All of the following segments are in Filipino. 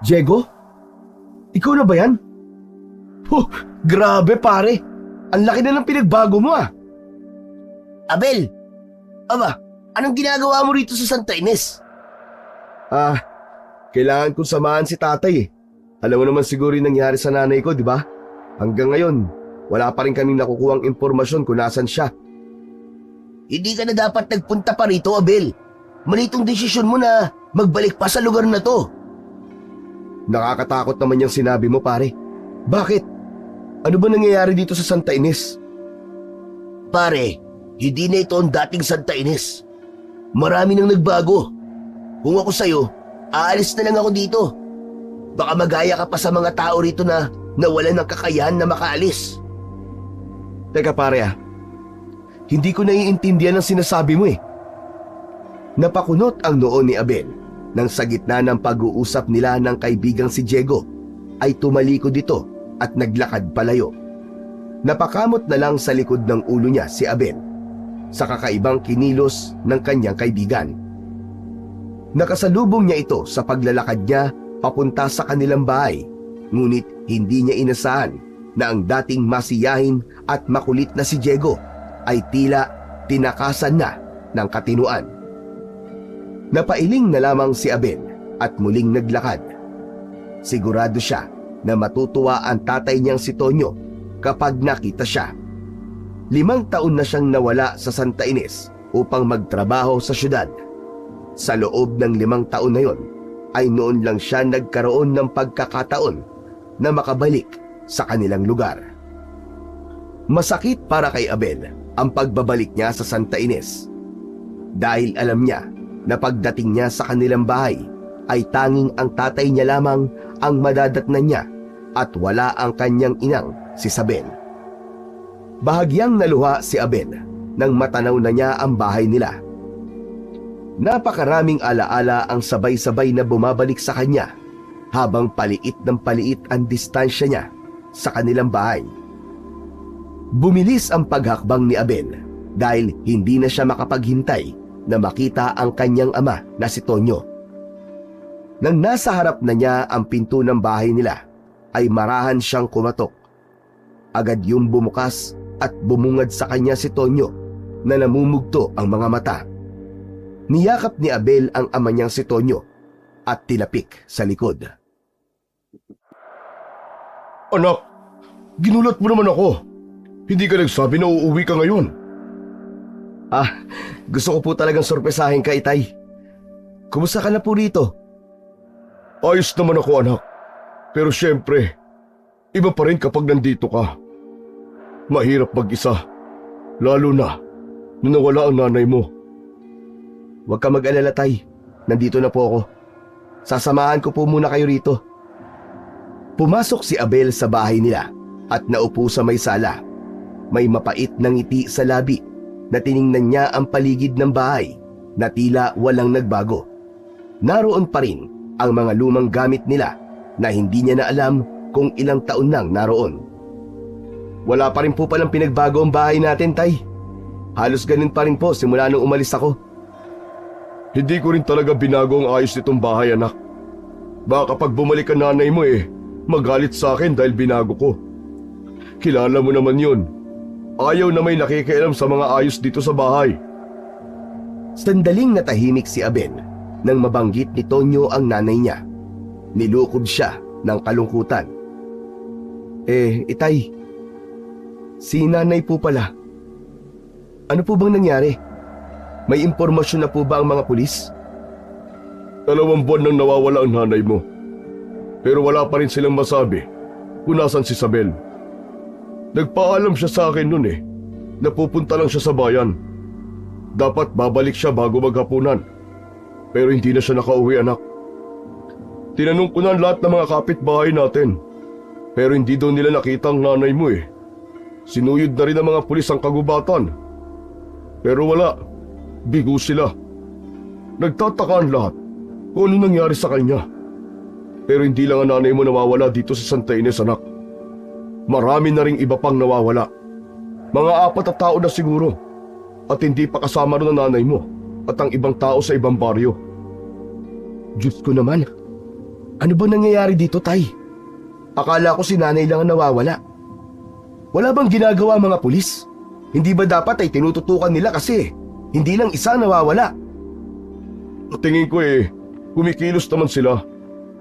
Diego? Ikaw na ba yan? Grabe pare! Ang laki na ng pinagbago mo ah! Abel! Aba, anong ginagawa mo rito sa Santa Ines? Kailangan kong samahan si tatay eh. Alam mo naman siguro yung nangyari sa nanay ko, di ba? Hanggang ngayon, wala pa rin kaming nakukuhang impormasyon kung nasan siya. Hindi ka na dapat nagpunta pa rito, Abel. Mali itong desisyon mo na magbalik pa sa lugar na to. Nakakatakot naman yung sinabi mo pare. Bakit? Ano ba nangyayari dito sa Santa Ines? Pare, hindi na ito ang dating Santa Ines. Marami nang nagbago. Kung ako sa'yo, aalis na lang ako dito. Baka magaya ka pa sa mga tao rito na nawalan ng kakayahan na makaalis. Teka pare hindi ko naiintindihan ang sinasabi mo eh. Napakunot ang noo ni Abel nang sa gitna ng pag-uusap nila ng kaibigang si Diego ay tumalikod ito at naglakad palayo. Napakamot na lang sa likod ng ulo niya si Abel sa kakaibang kinilos ng kanyang kaibigan. Nakasalubong niya ito sa paglalakad niya papunta sa kanilang bahay, ngunit hindi niya inasahan na ang dating masiyahin at makulit na si Diego ay tila tinakasan na ng katinuan. Napailing na lamang si Abel at muling naglakad. Sigurado siya na matutuwa ang tatay niyang si Tonyo kapag nakita siya. 5 taon na siyang nawala sa Santa Ines upang magtrabaho sa syudad. Sa loob ng 5 taon na yon ay noon lang siya nagkaroon ng pagkakataon na makabalik sa kanilang lugar. Masakit para kay Abel ang pagbabalik niya sa Santa Ines dahil alam niya na pagdating niya sa kanilang bahay ay tanging ang tatay niya lamang ang madadatnan niya at wala ang kanyang inang si Sabel. Bahagyang naluha si Abel nang matanaw na niya ang bahay nila. Napakaraming alaala ang sabay-sabay na bumabalik sa kanya habang paliit ng paliit ang distansya niya sa kanilang bahay. Bumilis ang paghakbang ni Abel dahil hindi na siya makapaghintay na makita ang kanyang ama na si Tonyo. Nang nasa harap na niya ang pinto ng bahay nila, ay marahan siyang kumatok. Agad yung bumukas at bumungad sa kanya si Tonyo na namumugto ang mga mata. Niyakap ni Abel ang ama niyang si Tonyo at tilapik sa likod. Anak, ginulat mo naman ako. Hindi ka nagsabi na uuwi ka ngayon. Gusto ko po talagang sorpresahin ka, Itay. Kumusta ka na po rito? Ayos naman ako, anak. Pero syempre, iba pa rin kapag nandito ka. Mahirap mag-isa, lalo na nung nawala ang nanay mo. Huwag ka mag-alala, Tay. Nandito na po ako. Sasamahan ko po muna kayo rito. Pumasok si Abel sa bahay nila at naupo sa may sala. May mapait na ngiti sa labi na tiningnan niya ang paligid ng bahay na tila walang nagbago. Naroon pa rin ang mga lumang gamit nila na hindi niya na alam kung ilang taon nang naroon. Wala pa rin po palang pinagbago ang bahay natin, Tay. Halos ganun pa rin po simula nung umalis ako. Hindi ko rin talaga binago ang ayos nitong bahay, anak. Baka kapag bumalik ang nanay mo magalit sa akin dahil binago ko. Kilala mo naman yun. Ayaw na may nakikialam sa mga ayos dito sa bahay. Sandaling natahimik si Abel nang mabanggit ni Tonyo ang nanay niya. Nilukob siya ng kalungkutan. Itay, si nanay po pala. Ano po bang nangyari? May impormasyon na po ba ang mga pulis? 2 buwan nang nawawala ang nanay mo. Pero wala pa rin silang masabi kung nasan si Sabel. Nagpaalam siya sa akin noon na pupunta lang siya sa bayan. Dapat babalik siya bago maghapunan. Pero hindi na siya nakauwi, anak. Tinanong ko na lahat ng mga kapitbahay natin. Pero hindi daw nila nakita ang nanay mo Sinuyod na rin ng mga pulis ang kagubatan. Pero wala. Bigo sila. Nagtataka ang lahat kung ano nangyari sa kanya. Pero hindi lang ang nanay mo nawawala dito sa Santa Ines, anak. Marami na ring iba pang nawawala. Mga 4 na tao na siguro. At hindi pa kasama rin ang nanay mo at ang ibang tao sa ibang baryo. Diyos ko naman. Ano ba nangyayari dito, Tay? Akala ko si nanay lang ang nawawala. Wala bang ginagawa ang mga pulis? Hindi ba dapat ay tinututukan nila kasi hindi lang isa nawawala? Tingin ko kumikilos naman sila.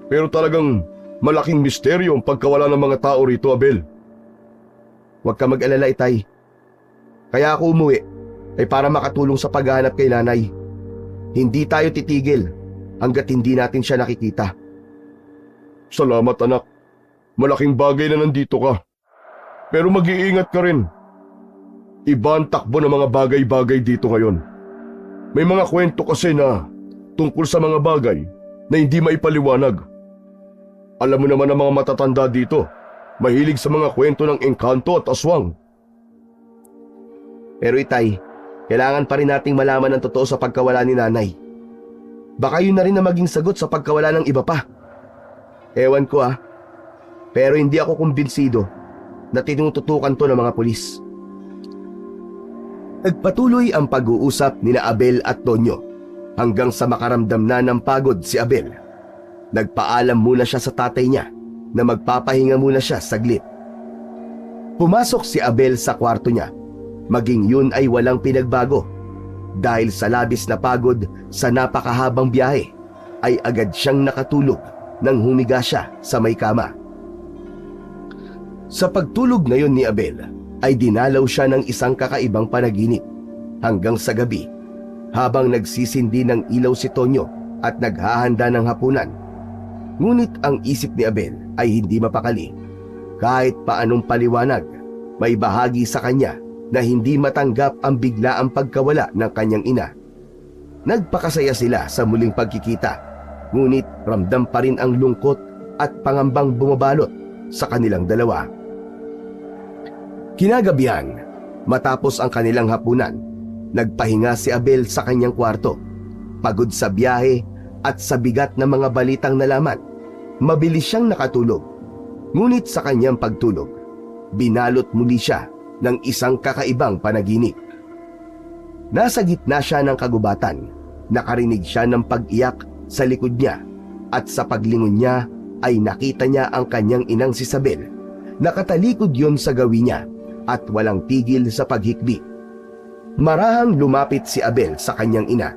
Pero talagang malaking misteryo ang pagkawala ng mga tao rito, Abel. Huwag ka mag-alala, Itay. Kaya ako umuwi ay para makatulong sa paghahanap kay nanay. Hindi tayo titigil hanggat hindi natin siya nakikita. Salamat, anak. Malaking bagay na nandito ka. Pero mag-iingat ka rin. Iba ang takbo ng mga bagay-bagay dito ngayon. May mga kwento kasi na tungkol sa mga bagay na hindi maipaliwanag. Alam mo naman ang mga matatanda dito, mahilig sa mga kwento ng engkanto at aswang. Pero Itay, kailangan pa rin nating malaman ang totoo sa pagkawala ni nanay. Baka yun na rin na maging sagot sa pagkawala ng iba pa. Ewan ko pero hindi ako kumbinsido na tinututukan to ng mga pulis. Nagpatuloy ang pag-uusap nina Abel at Tonyo hanggang sa makaramdam na ng pagod si Abel. Nagpaalam muna siya sa tatay niya na magpapahinga muna siya saglit. Pumasok si Abel sa kwarto niya, maging yun ay walang pinagbago. Dahil sa labis na pagod sa napakahabang biyahe, ay agad siyang nakatulog nang humiga siya sa may kama. Sa pagtulog ngayon ni Abel, ay dinalaw siya ng isang kakaibang panaginip hanggang sa gabi habang nagsisindi ng ilaw si Tonyo at naghahanda ng hapunan. Ngunit ang isip ni Abel ay hindi mapakali. Kahit paanong paliwanag, may bahagi sa kanya na hindi matanggap ang biglaang pagkawala ng kanyang ina. Nagpakasaya sila sa muling pagkikita, ngunit ramdam pa rin ang lungkot at pangambang bumabalot sa kanilang dalawa. Kinagabihan, matapos ang kanilang hapunan, nagpahinga si Abel sa kanyang kwarto. Pagod sa biyahe at sa bigat ng mga balitang nalaman, mabilis siyang nakatulog. Ngunit sa kanyang pagtulog, binalot muli siya ng isang kakaibang panaginip. Nasa gitna siya ng kagubatan, nakarinig siya ng pag-iyak sa likod niya at sa paglingon niya ay nakita niya ang kanyang inang si Isabel. Nakatalikod yon sa gawi niya at walang tigil sa paghikbi. Marahang lumapit si Abel sa kanyang ina.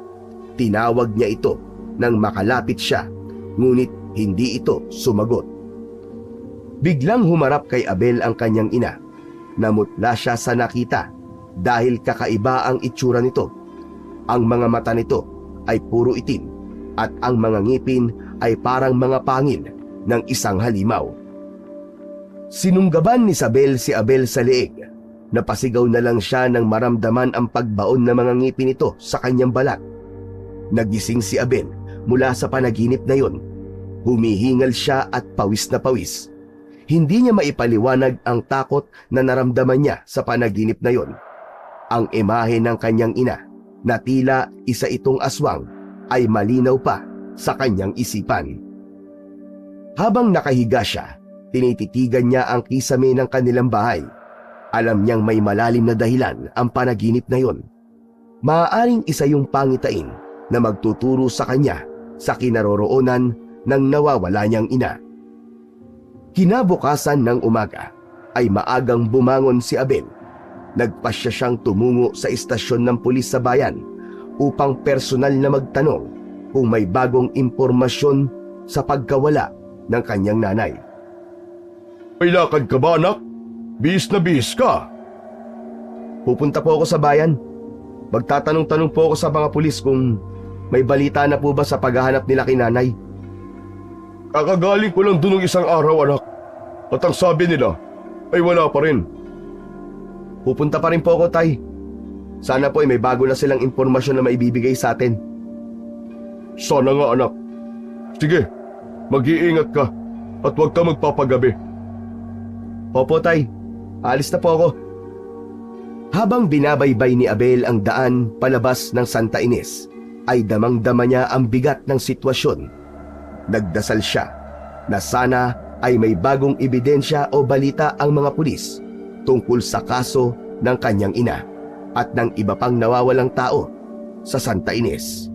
Tinawag niya ito nang makalapit siya, ngunit hindi ito sumagot. Biglang humarap kay Abel ang kanyang ina. Namutla siya sa nakita dahil kakaiba ang itsura nito. Ang mga mata nito ay puro itim at ang mga ngipin ay parang mga pangil ng isang halimaw. Sinunggaban ni Isabel si Abel sa leeg. Napasigaw na lang siya nang maramdaman ang pagbaon ng mga ngipin nito sa kanyang balat. Nagising si Abel mula sa panaginip na yon. Humihingal siya at pawis na pawis. Hindi niya maipaliwanag ang takot na naramdaman niya sa panaginip na yon. Ang imahe ng kanyang ina na tila isa itong aswang ay malinaw pa sa kanyang isipan. Habang nakahiga siya, tinititigan niya ang kisame ng kanilang bahay. Alam niyang may malalim na dahilan ang panaginip na yon. Maaaring isa yung pangitain na magtuturo sa kanya sa kinaroroonan ng nawawala niyang ina. Kinabukasan ng umaga ay maagang bumangon si Abel. Nagpasya siyang tumungo sa istasyon ng pulis sa bayan upang personal na magtanong kung may bagong impormasyon sa pagkawala ng kanyang nanay. May lakad ka ba, anak? Bihis na bihis ka. Pupunta po ako sa bayan. Magtatanong-tanong po ako sa mga pulis kung may balita na po ba sa paghahanap nila kay nanay. Kakagaling ko lang dun ng isang araw, anak. At ang sabi nila ay wala pa rin. Pupunta pa rin po ako, Tay. Sana po ay may bago na silang impormasyon na maibibigay sa atin. Sana nga, anak. Sige, mag-iingat ka at huwag ka magpapagabi. Opo, Tay. Alis na po ako. Habang binabaybay ni Abel ang daan palabas ng Santa Ines, ay damang-dama niya ang bigat ng sitwasyon. Nagdasal siya na sana ay may bagong ebidensya o balita ang mga pulis tungkol sa kaso ng kanyang ina at ng iba pang nawawalang tao sa Santa Ines.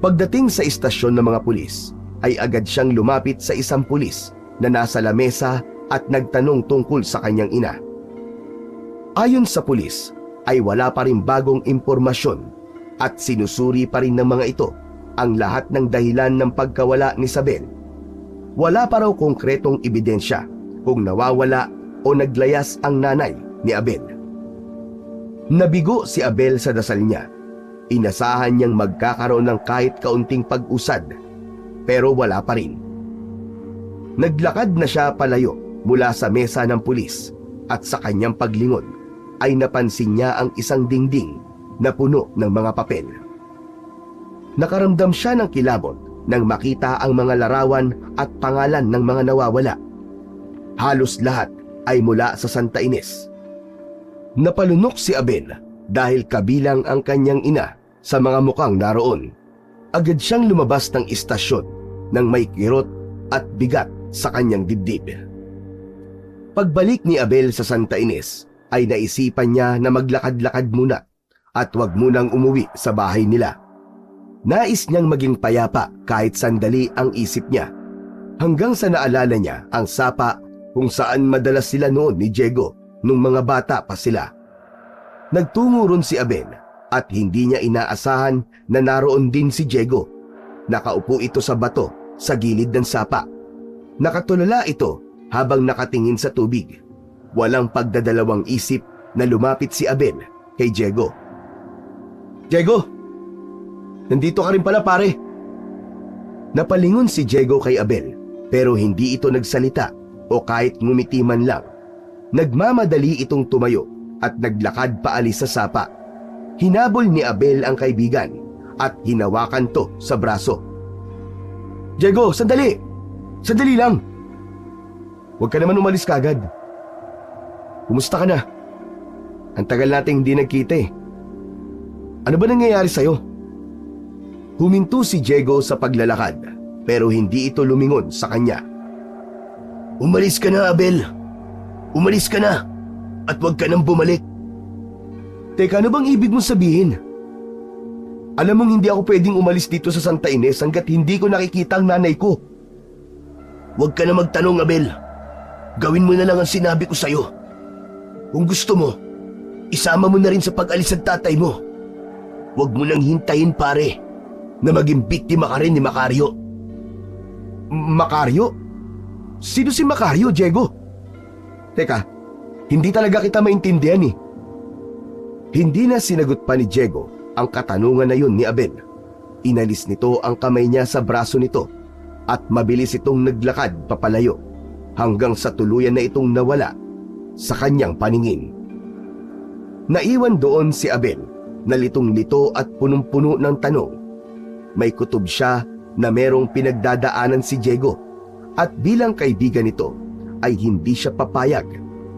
Pagdating sa istasyon ng mga pulis, ay agad siyang lumapit sa isang pulis na nasa lamesa at nagtanong tungkol sa kanyang ina. Ayon sa pulis ay wala pa rin bagong impormasyon at sinusuri pa rin ng mga ito ang lahat ng dahilan ng pagkawala ni Isabel. Wala pa raw konkretong ebidensya kung nawawala o naglayas ang nanay ni Abel. Nabigo si Abel sa dasal niya. Inasahan niyang magkakaroon ng kahit kaunting pag-usad, pero wala pa rin. Naglakad na siya palayo mula sa mesa ng pulis at sa kanyang paglingon ay napansin niya ang isang dingding na puno ng mga papel. Nakaramdam siya ng kilabot nang makita ang mga larawan at pangalan ng mga nawawala. Halos lahat ay mula sa Santa Ines. Napalunok si Abel dahil kabilang ang kanyang ina sa mga mukhang naroon. Agad siyang lumabas ng istasyon nang may kirot at bigat sa kanyang dibdib. Pagbalik ni Abel sa Santa Ines ay naisipan niya na maglakad-lakad muna at huwag munang umuwi sa bahay nila. Nais niyang maging payapa kahit sandali ang isip niya, hanggang sa naalala niya ang sapa kung saan madalas sila noon ni Diego nung mga bata pa sila. Nagtungo ron si Abel at hindi niya inaasahan na naroon din si Diego. Nakaupo ito sa bato sa gilid ng sapa. Nakatulala ito habang nakatingin sa tubig. Walang pagdadalawang isip na lumapit si Abel kay Diego. "Diego! Nandito ka rin pala, pare." Napalingon si Diego kay Abel pero hindi ito nagsalita o kahit ngumiti man lang. Nagmamadali itong tumayo at naglakad paalis sa sapa. Hinabol ni Abel ang kaibigan at hinawakan to sa braso. "Diego, sandali! Sandali lang! Huwag ka naman umalis kagad. Kumusta ka na? Ang tagal nating hindi nagkita eh. Ano ba nangyayari sa'yo?" Huminto si Diego sa paglalakad pero hindi ito lumingon sa kanya. Umalis ka na, Abel. Umalis ka na at huwag ka nang bumalik. Teka, ano bang ibig mong sabihin? Alam mong hindi ako pwedeng umalis dito sa Santa Ines hanggat hindi ko nakikita ang nanay ko. Huwag ka na magtanong, Abel. Gawin mo na lang ang sinabi ko sa'yo. Kung gusto mo, isama mo na rin sa pag-alis ang tatay mo. Huwag mo nang hintayin, pare, na maging biktima ka rin ni Macario. Macario? Sino si Macario, Diego? Teka, hindi talaga kita maintindihan eh. Hindi na sinagot pa ni Diego ang katanungan na yun ni Abel. Inalis nito ang kamay niya sa braso nito at mabilis itong naglakad papalayo hanggang sa tuluyan na itong nawala sa kanyang paningin. Naiwan doon si Abel na litong-lito at punong-puno ng tanong. May kutob siya na merong pinagdadaanan si Diego at bilang kaibigan nito ay hindi siya papayag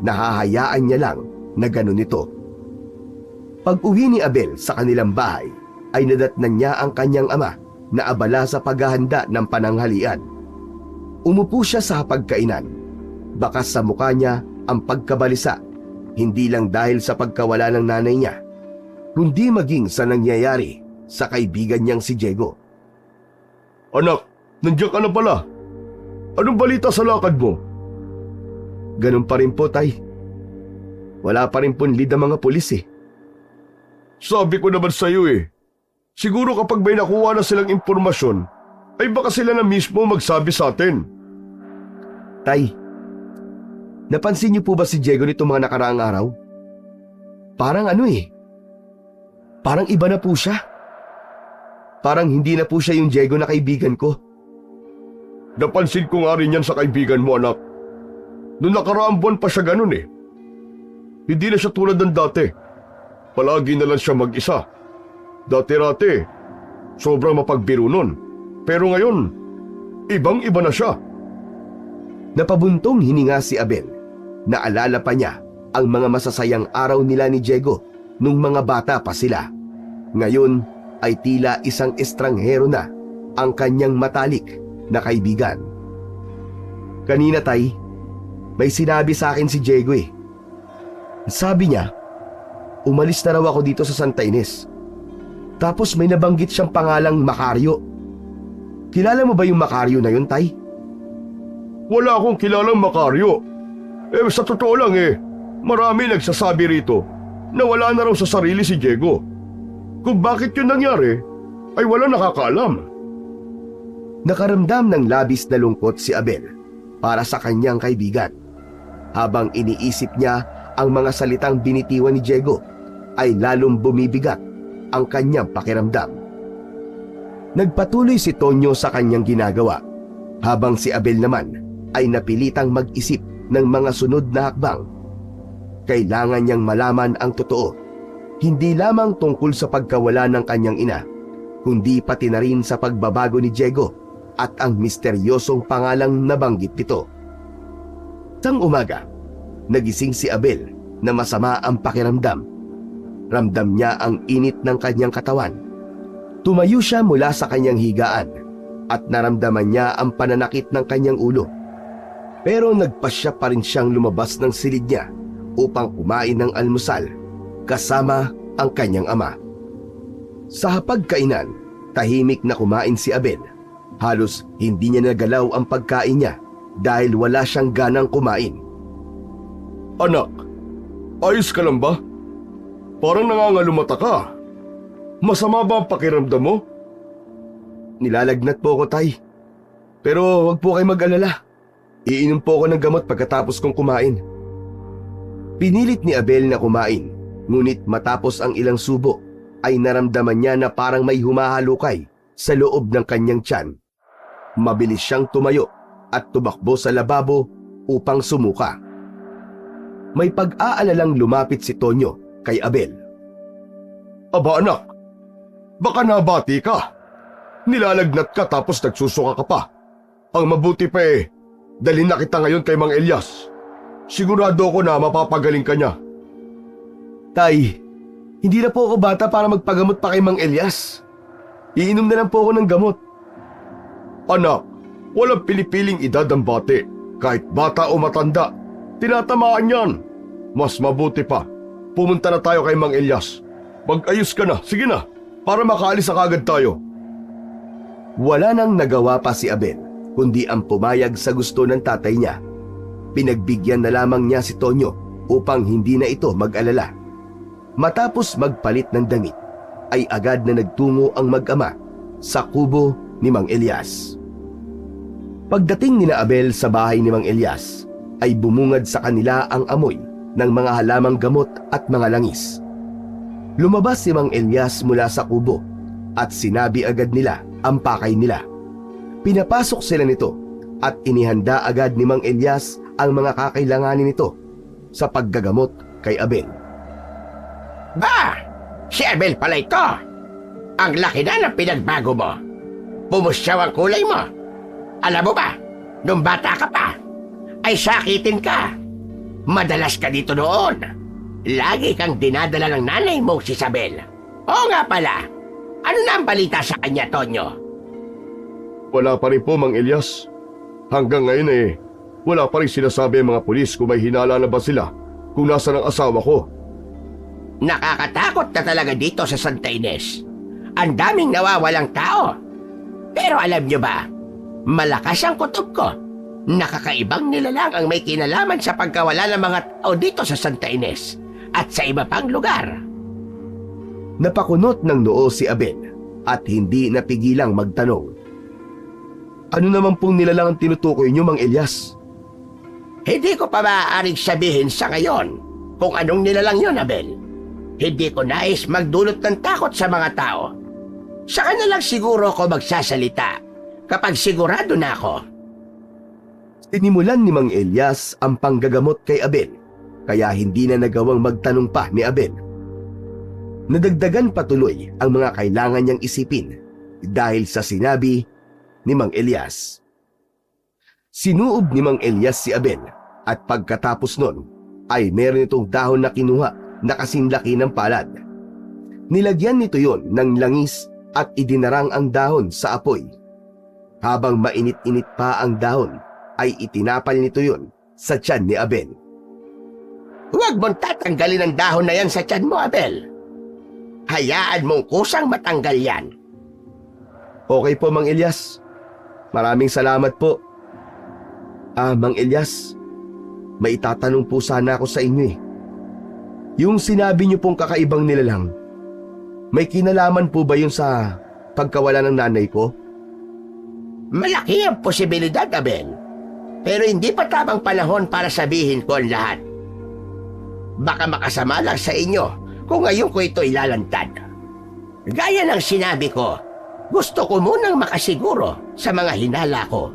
na hahayaan niya lang na ganun ito. Pag-uwi ni Abel sa kanilang bahay ay nadatnan niya ang kanyang ama na abala sa paghahanda ng pananghalian. Umupo siya sa hapagkainan. Bakas sa mukha niya ang pagkabalisa, hindi lang dahil sa pagkawala ng nanay niya, kundi maging sa nangyayari sa kaibigan niyang si Diego. "Anak, nandiyan ka na pala. Anong balita sa lakad mo?" "Ganun pa rin po, tay. Wala pa rin pong lead ang mga pulis eh." "Sabi ko naman sa'yo eh. Siguro kapag may nakuha na silang impormasyon, ay baka sila na mismo magsabi sa atin." "Tay, napansin niyo po ba si Diego nito mga nakaraang araw? Parang parang iba na po siya. Parang hindi na po siya yung Diego na kaibigan ko." "Napansin ko nga rin yan sa kaibigan mo, anak. Noong nakaraang buwan pa siya ganun eh. Hindi na siya tulad ng dati. Palagi na lang siya mag-isa. Dati-rati, sobrang mapagbiro nun. Pero ngayon, ibang-iba na siya." Napabuntong hininga si Abel. Naalala pa niya ang mga masasayang araw nila ni Diego nung mga bata pa sila. Ngayon ay tila isang estranghero na ang kanyang matalik na kaibigan. "Kanina, tay, may sinabi sa akin si Diego eh. Sabi niya, umalis na raw ako dito sa Santa Ines. Tapos may nabanggit siyang pangalang Macario. Kilala mo ba yung Macario na yun, Tay? Wala akong kilalang Macario. Sa totoo lang marami nagsasabi rito na wala na raw sa sarili si Diego. Kung bakit yun nangyari, ay wala nakakaalam. Nakaramdam ng labis na lungkot si Abel para sa kanyang kaibigan. Habang iniisip niya ang mga salitang binitiwan ni Diego, ay lalong bumibigat ang kanyang pakiramdam. Nagpatuloy si Tonyo sa kanyang ginagawa, habang si Abel naman ay napilitang mag-isip ng mga sunod na hakbang. Kailangan niyang malaman ang totoo, hindi lamang tungkol sa pagkawala ng kanyang ina, kundi pati na rin sa pagbabago ni Diego at ang misteryosong pangalang nabanggit nito. Isang umaga, nagising si Abel na masama ang pakiramdam. Ramdam niya ang init ng kanyang katawan. Tumayo siya mula sa kanyang higaan at naramdaman niya ang pananakit ng kanyang ulo. Pero nagpasya pa rin siyang lumabas ng silid niya upang kumain ng almusal kasama ang kanyang ama. Sa hapagkainan, tahimik na kumain si Abel. Halos hindi niya nagalaw ang pagkain niya dahil wala siyang ganang kumain. Anak, ayos ka lang ba? Parang nangangalumata ka. Masama ba ang pakiramdam mo? Nilalagnat po ako, Tay. Pero wag po kayo mag-alala. Iinom po ako ng gamot pagkatapos kong kumain. Pinilit ni Abel na kumain, ngunit matapos ang ilang subo ay naramdaman niya na parang may humahalukay sa loob ng kanyang tiyan. Mabilis siyang tumayo at tumakbo sa lababo upang sumuka. May pag-aalalang lumapit si Tonyo kay Abel. Aba anak, baka nabati ka. Nilalagnat ka tapos nagsusuka ka pa. Ang mabuti pa dalhin na kita ngayon kay Mang Elias. Sigurado ako na mapapagaling ka niya. Tay, hindi na po ako bata para magpagamot pa kay Mang Elias. Iinom na lang po ako ng gamot. Anak, walang pinipiling edad ang bate. Kahit bata o matanda, tinatamaan yan. Mas mabuti pa, pumunta na tayo kay Mang Elias. Mag-ayos ka na, sige na, para makaalis na kagad tayo. Wala nang nagawa pa si Abel, kundi ang pumayag sa gusto ng tatay niya. Pinagbigyan na lamang niya si Tonyo upang hindi na ito mag-alala. Matapos magpalit ng damit, ay agad na nagtungo ang mag-ama sa kubo ni Mang Elias. Pagdating ni Abel sa bahay ni Mang Elias, ay bumungad sa kanila ang amoy ng mga halamang gamot at mga langis. Lumabas si Mang Elias mula sa kubo at sinabi agad nila ang pakay nila. Pinapasok sila nito at inihanda agad ni Mang Elias ang mga kakailanganin nito sa paggagamot kay Abel. Ba! Si Abel pala ito! Ang laki na ng pinagbago mo. Pumusyaw ang kulay mo. Alam mo ba, nung bata ka pa, ay sakitin ka. Madalas ka dito noon. Lagi kang dinadala ng nanay mo si Isabel. Oo nga pala. Ano na ang balita sa kanya, Tonyo? Wala pa rin po, Mang Elias. Hanggang ngayon wala pa rin sinasabi ang mga pulis kung may hinala na ba sila kung nasa ng asawa ko. Nakakatakot na talaga dito sa Santa Ines. Ang daming nawawalang tao. Pero alam nyo ba, malakas ang kutob ko. Nakakaibang nilalang ang may kinalaman sa pagkawala ng mga tao dito sa Santa Ines at sa iba pang lugar. Napakunot ng noo si Abel at hindi napigilang magtanong. Ano naman pong nilalang ang tinutukoy niyo, Mang Elias? Hindi ko pa maaaring sabihin sa ngayon kung anong nilalang yun, Abel. Hindi ko nais magdulot ng takot sa mga tao. Saka na lang siguro ako magsasalita kapag sigurado na ako. Sinimulan ni Mang Elias ang panggagamot kay Abel, kaya hindi na nagawang magtanong pa ni Abel. Nadagdagan patuloy ang mga kailangan niyang isipin dahil sa sinabi ni Mang Elias. Sinuob ni Mang Elias si Abel at pagkatapos nun ay meron itong dahon na kinuha na kasing laki ng palad. Nilagyan nito yon ng langis at idinarang ang dahon sa apoy. Habang mainit-init pa ang dahon, ay itinapal nito yon sa tiyan ni Abel. Huwag mong tatanggalin ang dahon na yan sa tiyan mo, Abel. Hayaan mong kusang matanggal yan. Okay po, Mang Elias. Maraming salamat po. Mang Elias, may itatanong po sana ako sa inyo eh. Yung sinabi niyo pong kakaibang nilalang, may kinalaman po ba yun sa pagkawala ng nanay ko? Malaki ang posibilidad, Abel. Pero hindi pa tamang panahon para sabihin ko ang lahat. Baka makasama lang sa inyo kung ngayon ko ito ilalantad. Gaya ng sinabi ko, gusto ko munang makasiguro sa mga hinala ko.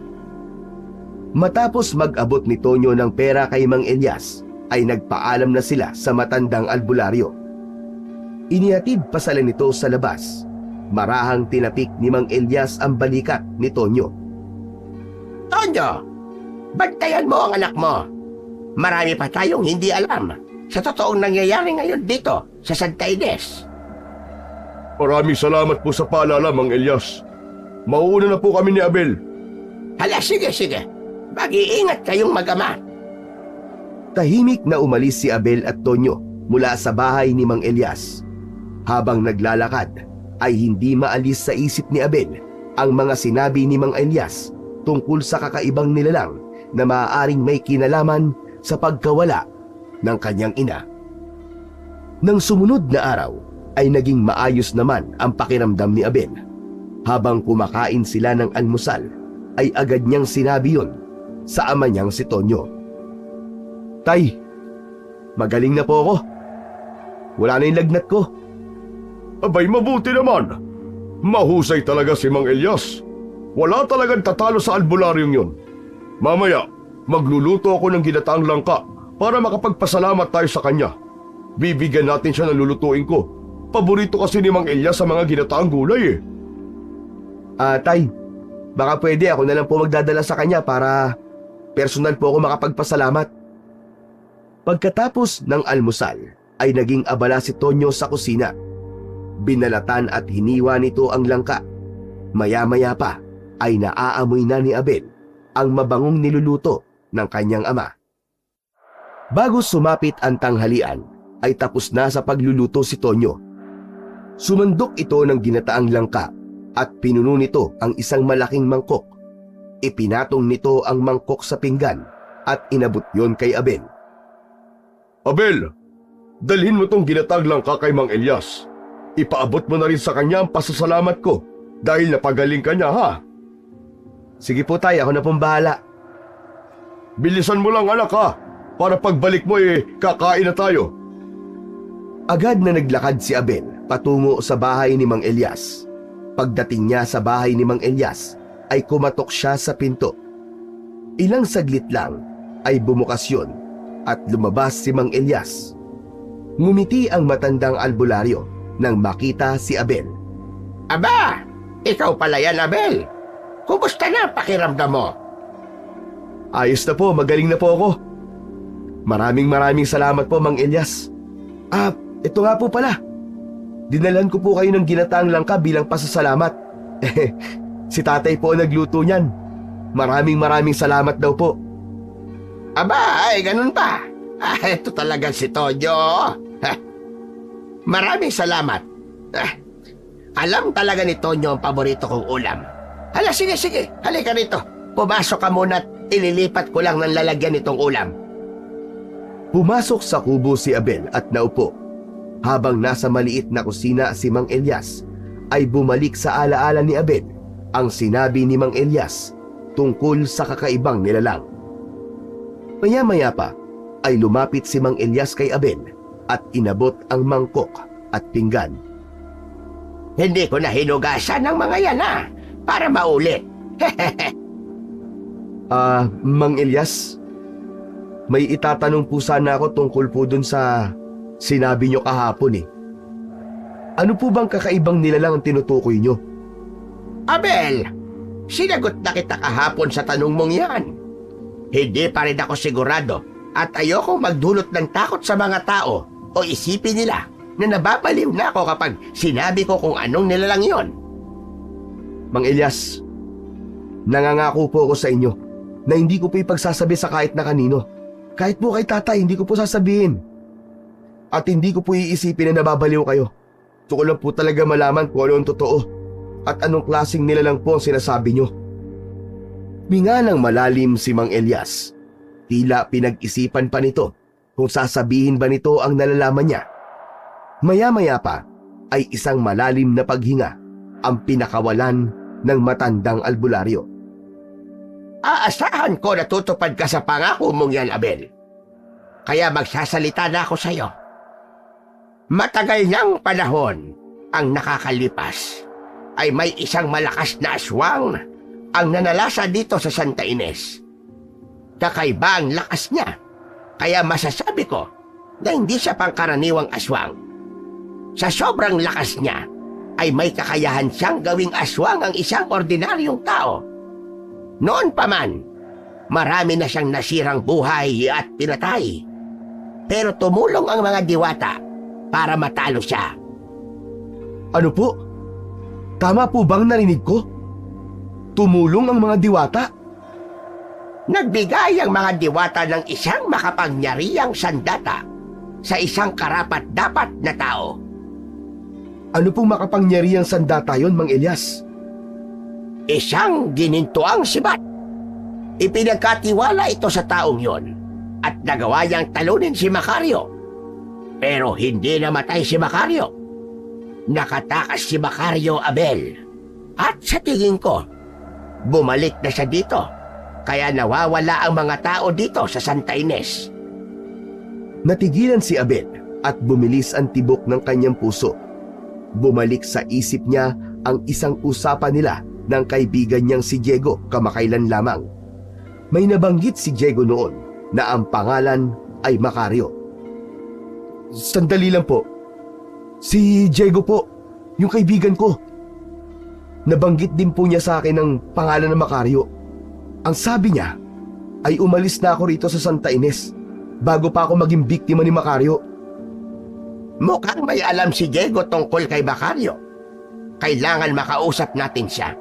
Matapos mag-abot ni Tonyo ng pera kay Mang Elias, ay nagpaalam na sila sa matandang albularyo. Inihatid pa sila nito sa labas. Marahang tinapik ni Mang Elias ang balikat ni Tonyo. Tonyo, bantayan mo ang anak mo. Marami pa tayong hindi alam sa totoong nangyayari ngayon dito sa Santa Ines. Maraming salamat po sa paalala, Mang Elias. Mauuna na po kami ni Abel. Hala, sige. Mag-iingat kayong mag-ama. Tahimik na umalis si Abel at Tonyo mula sa bahay ni Mang Elias. Habang naglalakad, ay hindi maalis sa isip ni Abel ang mga sinabi ni Mang Elias tungkol sa kakaibang nilalang na maaaring may kinalaman sa pagkawala ng kanyang ina. Nang sumunod na araw, ay naging maayos naman ang pakiramdam ni Abel. Habang kumakain sila ng almusal, ay agad niyang sinabi yun sa ama niyang si Tonyo. Tay, magaling na po ako. Wala na yung lagnat ko. Abay, mabuti naman. Mahusay talaga si Mang Elias. Wala talagang tatalo sa albularyong yun. Mamaya, magluluto ako ng ginataang langka para makapagpasalamat tayo sa kanya. Bibigyan natin siya ng lulutuin ko. Paborito kasi ni Mang Elias sa mga ginataang gulay eh. Tay, baka pwede ako na lang po magdadala sa kanya para personal po ako makapagpasalamat. Pagkatapos ng almusal, ay naging abala si Tonyo sa kusina. Binalatan at hiniwa nito ang langka. Maya-maya pa ay naaamoy na ni Abel ang mabangong niluluto ng kanyang ama. Bago sumapit ang tanghalian, ay tapos na sa pagluluto si Tonyo. Sumandok ito ng ginataang langka at pinuno nito ang isang malaking mangkok. Ipinatong nito ang mangkok sa pinggan at inabot yon kay Abel. Abel, dalhin mo tong ginataang langka kay Mang Elias. Ipaabot mo na rin sa kanya ang pasasalamat ko dahil napagaling ka niya, ha? Sige po tay, ako na pong bahala. Bilisan mo lang, anak, ha? Para pagbalik mo kakain na tayo. Agad na naglakad si Abel patungo sa bahay ni Mang Elias. Pagdating niya sa bahay ni Mang Elias, ay kumatok siya sa pinto. Ilang saglit lang ay bumukas yun at lumabas si Mang Elias. Ngumiti ang matandang albularyo nang makita si Abel. Aba, ikaw pala yan, Abel. Kumusta na ang pakiramdam mo? Ayos na po, magaling na po ako. Maraming salamat po, Mang Elias. Ito nga po pala. Dinalan ko po kayo ng ginataang langka bilang pasasalamat. Si tatay po ang nagluto niyan. Maraming salamat daw po. Aba, ay ganun pa. Ito talagang si Tonyo. Maraming salamat. Alam talaga ni Tonyo ang paborito kong ulam. Hala, sige. Halika rito. Pumasok ka muna at ililipat ko lang ng lalagyan nitong ulam. Pumasok sa kubo si Abel at naupo. Habang nasa maliit na kusina si Mang Elias, ay bumalik sa alaala ni Abel ang sinabi ni Mang Elias tungkol sa kakaibang nilalang. Maya-maya pa ay lumapit si Mang Elias kay Abel at inabot ang mangkok at pinggan. Hindi ko na hinugasan ng mga yan, para maulit. Mang Elias, may itatanong po sana ako tungkol po dun sa sinabi nyo kahapon eh. Ano po bang kakaibang nilalang ang tinutukoy nyo? Abel, sinagot na kita kahapon sa tanong mong yan. Hindi pa rin ako sigurado at ayokong magdulot ng takot sa mga tao o isipin nila na nababaliw na ako kapag sinabi ko kung anong nilalang yon. Mang Elias, nangangako po ako sa inyo na hindi ko po ipagsasabi sa kahit na kanino. Kahit po kay tatay, hindi ko po sasabihin. At hindi ko po iisipin na nababaliw kayo. Gusto ko lang po talaga malaman kung ano ang totoo at anong klaseng nilalang po ang sinasabi nyo. Minga ng malalim si Mang Elias. Tila pinag-isipan pa nito kung sasabihin ba nito ang nalalaman niya. Maya-maya pa ay isang malalim na paghinga ang pinakawalan ng matandang albularyo. Aasahan ko na tutupad ka sa pangako mong yan, Abel. Kaya magsasalita na ako sa iyo. Matagal ng panahon ang nakakalipas ay may isang malakas na aswang ang nanalasa dito sa Santa Ines. Kakaiba ang lakas niya, kaya masasabi ko na hindi siya pangkaraniwang aswang. Sa sobrang lakas niya, ay may kakayahan siyang gawing aswang ang isang ordinaryong tao. Noon pa man, marami na siyang nasirang buhay at pinatay. Pero tumulong ang mga diwata para matalo siya. Ano po? Tama po bang narinig ko? Tumulong ang mga diwata? Nagbigay ang mga diwata ng isang makapangyarihang sandata sa isang karapat-dapat na tao. Ano pong makapangyarihang sandata yon, Mang Elias? Isang ginintuang sibat. Ipinagkatiwala ito sa taong yon at nagawa niyang talunin si Macario. Pero hindi namatay si Macario. Nakatakas si Macario, Abel. At sa tingin ko, bumalik na siya dito. Kaya nawawala ang mga tao dito sa Santa Ines. Natigilan si Abel at bumilis ang tibok ng kanyang puso. Bumalik sa isip niya ang isang usapan nila ng kaibigan niyang si Diego kamakailan lamang. May nabanggit si Diego noon na ang pangalan ay Macario. Sandali lang po. Si Diego po, yung kaibigan ko. Nabanggit din po niya sa akin ang pangalan ng Macario. Ang sabi niya ay umalis na ako rito sa Santa Ines bago pa ako maging biktima ni Macario. Mukhang may alam si Diego tungkol kay Macario. Kailangan makausap natin siya.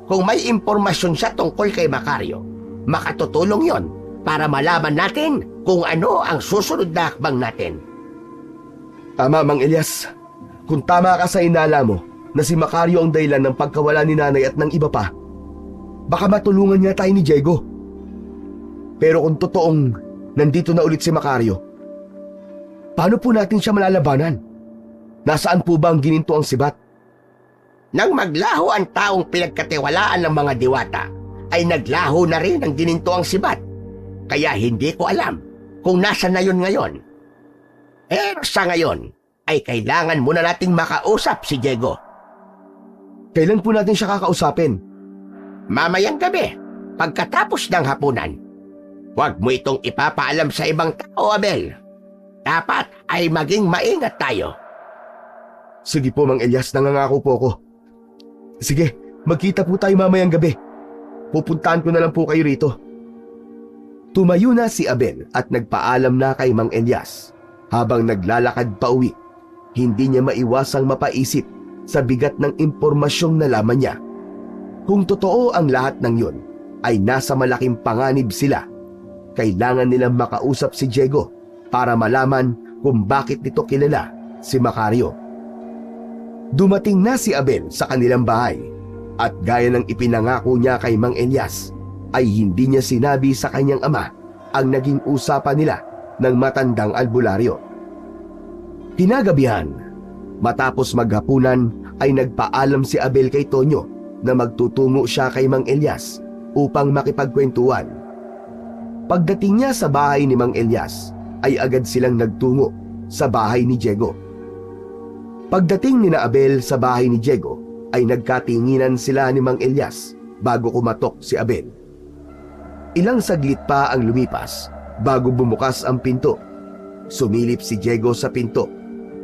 Kung may impormasyon siya tungkol kay Macario, makatutulong yon para malaman natin kung ano ang susunod na hakbang natin. Tama, Mang Elias. Kung tama ka sa inala mo na si Macario ang dahilan ng pagkawala ni nanay at ng iba pa, baka matulungan niya tayo ni Diego. Pero kung totoong nandito na ulit si Macario, paano po natin siya malalabanan? Nasaan po ba ang gininto ang sibat? Nang maglaho ang taong pinagkatiwalaan ng mga diwata, ay naglaho na rin ang gininto ang sibat. Kaya hindi ko alam kung nasa na yun ngayon. Pero sa ngayon, ay kailangan muna nating makausap si Diego. Kailan po natin siya kakausapin? Mamayang gabi, pagkatapos ng hapunan. Huwag mo itong ipapaalam sa ibang tao, Abel. Dapat ay maging maingat tayo. Sige po, Mang Elias, nangangako po ako. Sige, magkita po tayo mamayang gabi. Pupuntahan ko na lang po kayo rito. Tumayo na si Abel at nagpaalam na kay Mang Elias. Habang naglalakad pa uwi, hindi niya maiwasang mapaisip sa bigat ng impormasyong nalaman niya. Kung totoo ang lahat ng yun, ay nasa malaking panganib sila. Kailangan nilang makausap si Diego para malaman kung bakit nito kilala si Macario. Dumating na si Abel sa kanilang bahay at gaya ng ipinangako niya kay Mang Elias, ay hindi niya sinabi sa kanyang ama ang naging usapan nila ng matandang albularyo. Kinagabihan, matapos maghapunan ay nagpaalam si Abel kay Tonyo na magtutungo siya kay Mang Elias upang makipagkwentuhan. Pagdating niya sa bahay ni Mang Elias, ay agad silang nagtungo sa bahay ni Diego. Pagdating ni Abel sa bahay ni Diego, ay nagkatinginan sila ni Mang Elias bago kumatok si Abel. Ilang saglit pa ang lumipas bago bumukas ang pinto. Sumilip si Diego sa pinto.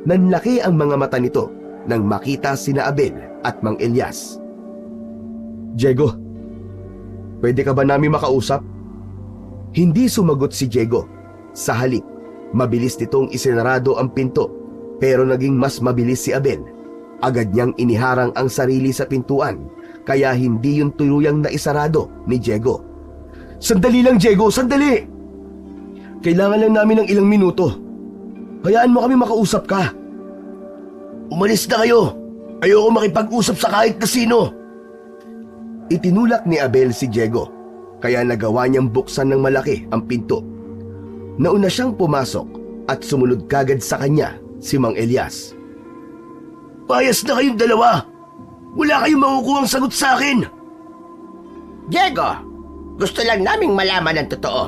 Nanlaki ang mga mata nito nang makita sina Abel at Mang Elias. Diego, pwede ka ba namin makausap? Hindi sumagot si Diego. Sa halip, mabilis nitong isinarado ang pinto, pero naging mas mabilis si Abel. Agad niyang iniharang ang sarili sa pintuan, kaya hindi yun tuluyang naisarado ni Diego. Sandali lang, Diego, sandali! Kailangan lang namin ng ilang minuto. Hayaan mo kami makausap ka. Umalis na kayo. Ayoko makipag-usap sa kahit na sino. Itinulak ni Abel si Diego kaya nagawa niyang buksan ng malaki ang pinto. Nauna siyang pumasok at sumunod kagad sa kanya si Mang Elias. Payas na kayong dalawa! Wala kayong makukuhang sagot sa akin! Diego, gusto lang naming malaman ang totoo.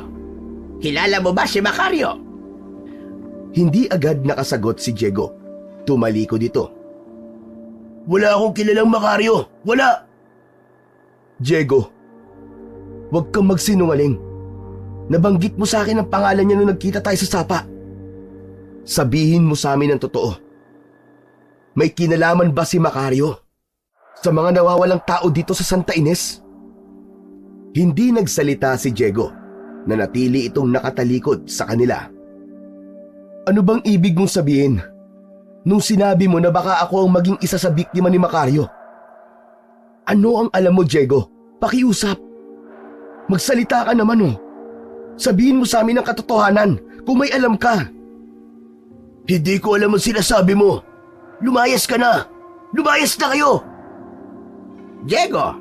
Kilala mo ba si Macario? Hindi agad nakasagot si Diego. Tumalikod ito. Wala akong kilalang Macario! Wala! Diego, huwag kang magsinungaling. Nabanggit mo sa akin ang pangalan niya nung nagkita tayo sa sapa. Sabihin mo sa amin ang totoo. May kinalaman ba si Macario sa mga nawawalang tao dito sa Santa Ines? Hindi nagsalita si Diego. Nanatili itong nakatalikod sa kanila. Ano bang ibig mong sabihin nung sinabi mo na baka ako ang maging isa sa biktima ni Macario? Ano ang alam mo, Diego? Pakiusap. Magsalita ka naman oh. Sabihin mo sa amin ang katotohanan kung may alam ka. Hindi ko alam ang sinasabi mo. Lumayas ka na! Lumayas na kayo! Diego,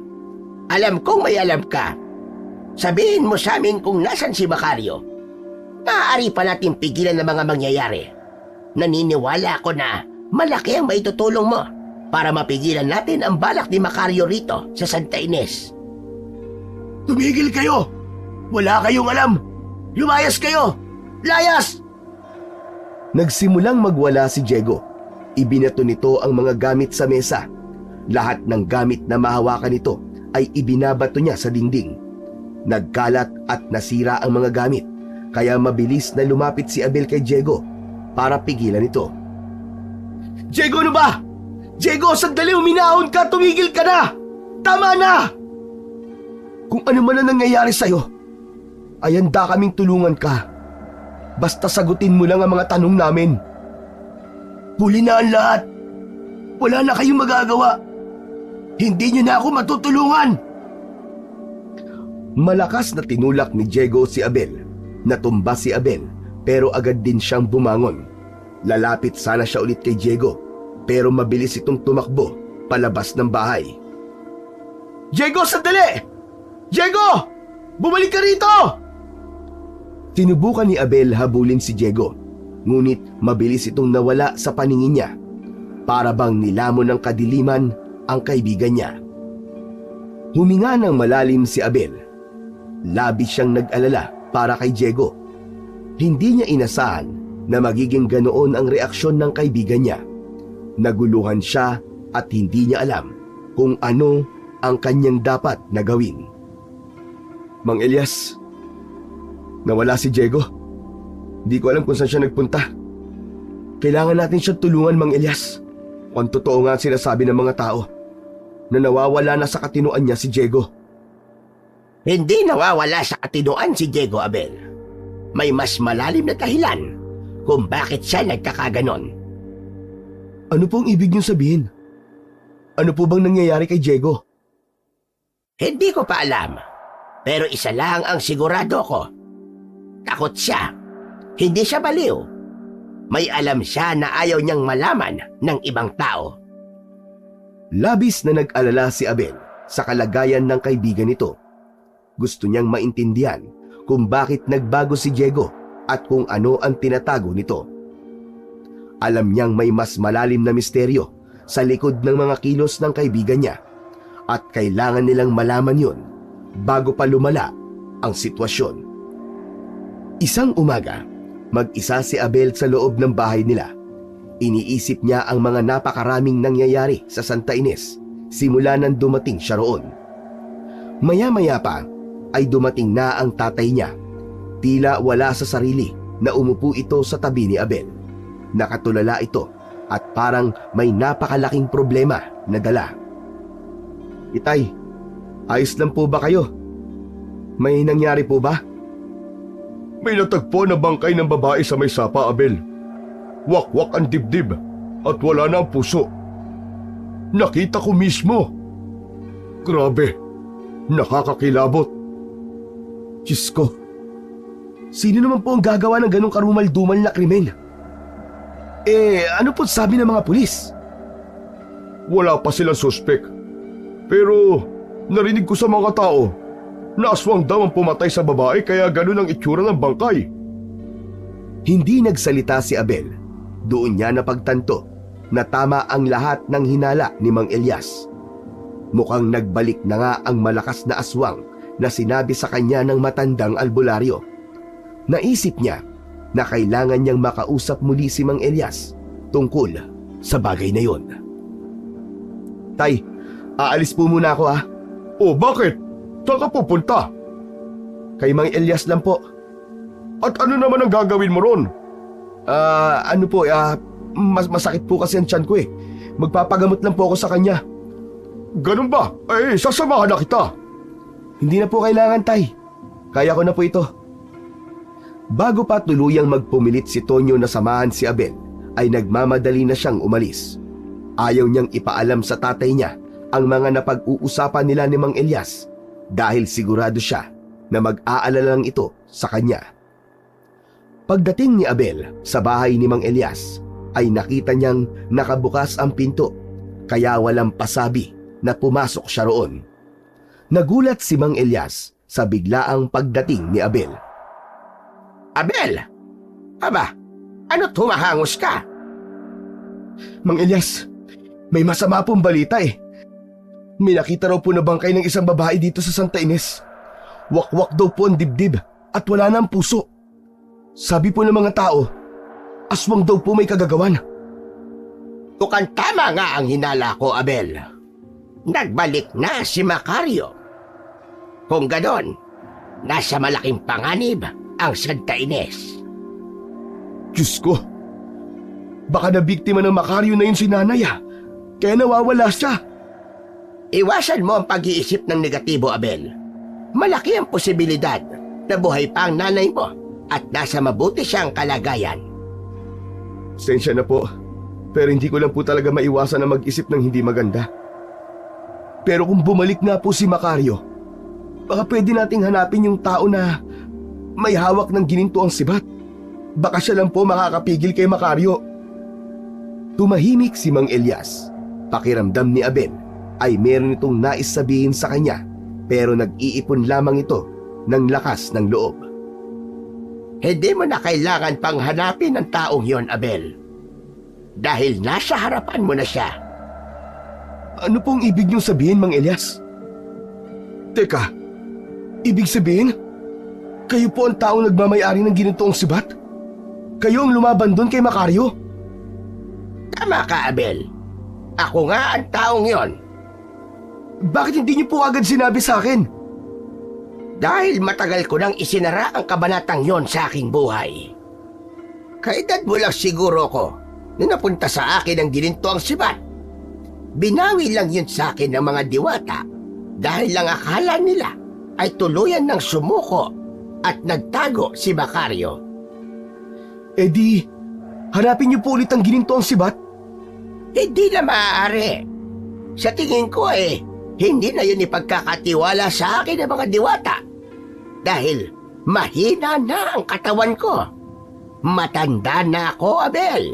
alam kong may alam ka. Sabihin mo sa amin kung nasan si Macario. Maaari pa natin pigilan ang mga mangyayari. Naniniwala ako na malaki ang maitutulong mo para mapigilan natin ang balak ni Macario rito sa Santa Ines. Tumigil kayo! Wala kayong alam! Lumayas kayo! Layas! Nagsimulang magwala si Diego. Ibinato nito ang mga gamit sa mesa. Lahat ng gamit na mahawakan nito ay ibinabato niya sa dingding. Nagkalat at nasira ang mga gamit, kaya mabilis na lumapit si Abel kay Diego para pigilan ito. Diego, ano ba? Diego, sandali, uminahon ka! Tumigil ka na! Tama na! Kung ano man ang nangyayari sa'yo, ay handa kaming tulungan ka. Basta sagutin mo lang ang mga tanong namin. Huli na ang lahat. Wala na kayong magagawa. Hindi niyo na ako matutulungan. Malakas na tinulak ni Diego si Abel. Natumba si Abel pero agad din siyang bumangon. Lalapit sana siya ulit kay Diego pero mabilis itong tumakbo palabas ng bahay. Diego, sandali! Diego! Bumalik ka rito! Sinubukan ni Abel habulin si Diego, ngunit mabilis itong nawala sa paningin niya. Para bang nilamon ng kadiliman ang kaibigan niya. Huminga ng malalim si Abel. Labis siyang nag-alala para kay Diego. Hindi niya inasahan na magiging ganoon ang reaksyon ng kaibigan niya. Naguluhan siya at hindi niya alam kung ano ang kanyang dapat na gawin. Mang Elias, nawala si Diego. Di ko alam kung saan siya nagpunta. Kailangan natin siyang tulungan, Mang Elias. Kung totoo nga ang sinasabi ng mga tao na nawawala na sa katinoan niya si Diego. Hindi nawawala sa katinoan si Diego, Abel. May mas malalim na dahilan kung bakit siya nagkakaganon. Ano pong ibig niyong sabihin? Ano po bang nangyayari kay Diego? Hindi ko pa alam. Pero isa lang ang sigurado ko. Takot siya. Hindi siya baliw. May alam siya na ayaw niyang malaman ng ibang tao. Labis na nag-alala si Abel sa kalagayan ng kaibigan nito. Gusto niyang maintindihan kung bakit nagbago si Diego at kung ano ang tinatago nito. Alam niyang may mas malalim na misteryo sa likod ng mga kilos ng kaibigan niya at kailangan nilang malaman yun bago pa lumala ang sitwasyon. Isang umaga, mag-isa si Abel sa loob ng bahay nila. Iniisip niya ang mga napakaraming nangyayari sa Santa Ines simula nang dumating siya roon. Maya-maya pa ay dumating na ang tatay niya. Tila wala sa sarili na umupo ito sa tabi ni Abel. Nakatulala ito at parang may napakalaking problema na dala. Itay, ayos lang po ba kayo? May nangyari po ba? May natagpo na bangkay ng babae sa may sapa, Abel. Wakwak ang dibdib at wala na ang puso. Nakita ko mismo. Grabe, nakakakilabot. Diyos ko, sino naman po ang gagawa ng ganong karumal-dumal na krimen? Ano po sabi ng mga pulis? Wala pa silang suspek. Pero narinig ko sa mga tao na aswang daw ang pumatay sa babae kaya ganun ang itsura ng bangkay. Hindi nagsalita si Abel. Doon niya napagtanto na tama ang lahat ng hinala ni Mang Elias. Mukhang nagbalik na nga ang malakas na aswang na sinabi sa kanya ng matandang albularyo. Naisip niya na kailangan niyang makausap muli si Mang Elias tungkol sa bagay na yon. Tay, aalis po muna ako ah. O bakit? Saan ka pupunta? Kay Mang Elias lang po. At ano naman ang gagawin mo ron? Masakit po kasi ang tiyan ko eh. Magpapagamot lang po ako sa kanya. Ganun ba? Eh, sasamahan na kita. Hindi na po kailangan, Tay. Kaya ko na po ito. Bago pa tuluyang magpumilit si Tonyo na samahan si Abel, ay nagmamadali na siyang umalis. Ayaw niyang ipaalam sa tatay niya ang mga napag-uusapan nila ni Mang Elias dahil sigurado siya na mag-aalala lang ito sa kanya. Pagdating ni Abel sa bahay ni Mang Elias, ay nakita niyang nakabukas ang pinto, kaya walang pasabi na pumasok siya roon. Nagulat si Mang Elias sa biglaang pagdating ni Abel. Abel! Aba, ano tumahangos ka? Mang Elias, may masama pong balita eh. May nakita raw po na bangkay ng isang babae dito sa Santa Ines. Wakwak daw po ang dibdib at wala na ang puso. Sabi po ng mga tao, aswang daw po may kagagawan. Mukhang tama nga ang hinala ko, Abel. Nagbalik na si Macario. Kung ganon, nasa malaking panganib ang Santa Ines. Diyos ko, baka nabiktima ng Macario na yun si nanay ah. Kaya nawawala siya. Iwasan mo ang pag-iisip ng negatibo, Abel. Malaki ang posibilidad na buhay pa ang nanay mo at nasa mabuti siyang kalagayan. Sensya na po, pero hindi ko lang po talaga maiwasan na mag-isip ng hindi maganda. Pero kung bumalik nga po si Macario, baka pwede nating hanapin yung tao na may hawak ng gininto ang sibat. Baka siya lang po makakapigil kay Macario. Tumahimik si Mang Elias. Pakiramdam ni Abel ay meron itong nais sabihin sa kanya, pero nag-iipon lamang ito ng lakas ng loob. Hindi mo na kailangan pang hanapin ang taong yon, Abel. Dahil nasa harapan mo na siya. Ano pong ibig niyong sabihin, Mang Elias? Teka, ibig sabihin, kayo po ang taong nagmamayari ng ginitoong sibat? Kayo ang lumaban doon kay Macario? Tama ka, Abel. Ako nga ang taong yon. Bakit hindi niyo po agad sinabi sa akin? Dahil matagal ko nang isinara ang kabanatang yon sa aking buhay. Kaedad mo lang siguro ko na napunta sa akin ang gininto ang sibat. Binawi lang yun sa akin ng mga diwata dahil lang akala nila ay tuluyan ng sumuko at nagtago si Macario. Eh di, hanapin niyo po ulit ang gininto ang sibat? Hindi na maaari. Sa tingin ko hindi na yun ipagkakatiwala sa akin ng mga diwata. Dahil mahina na ang katawan ko. Matanda na ako, Abel.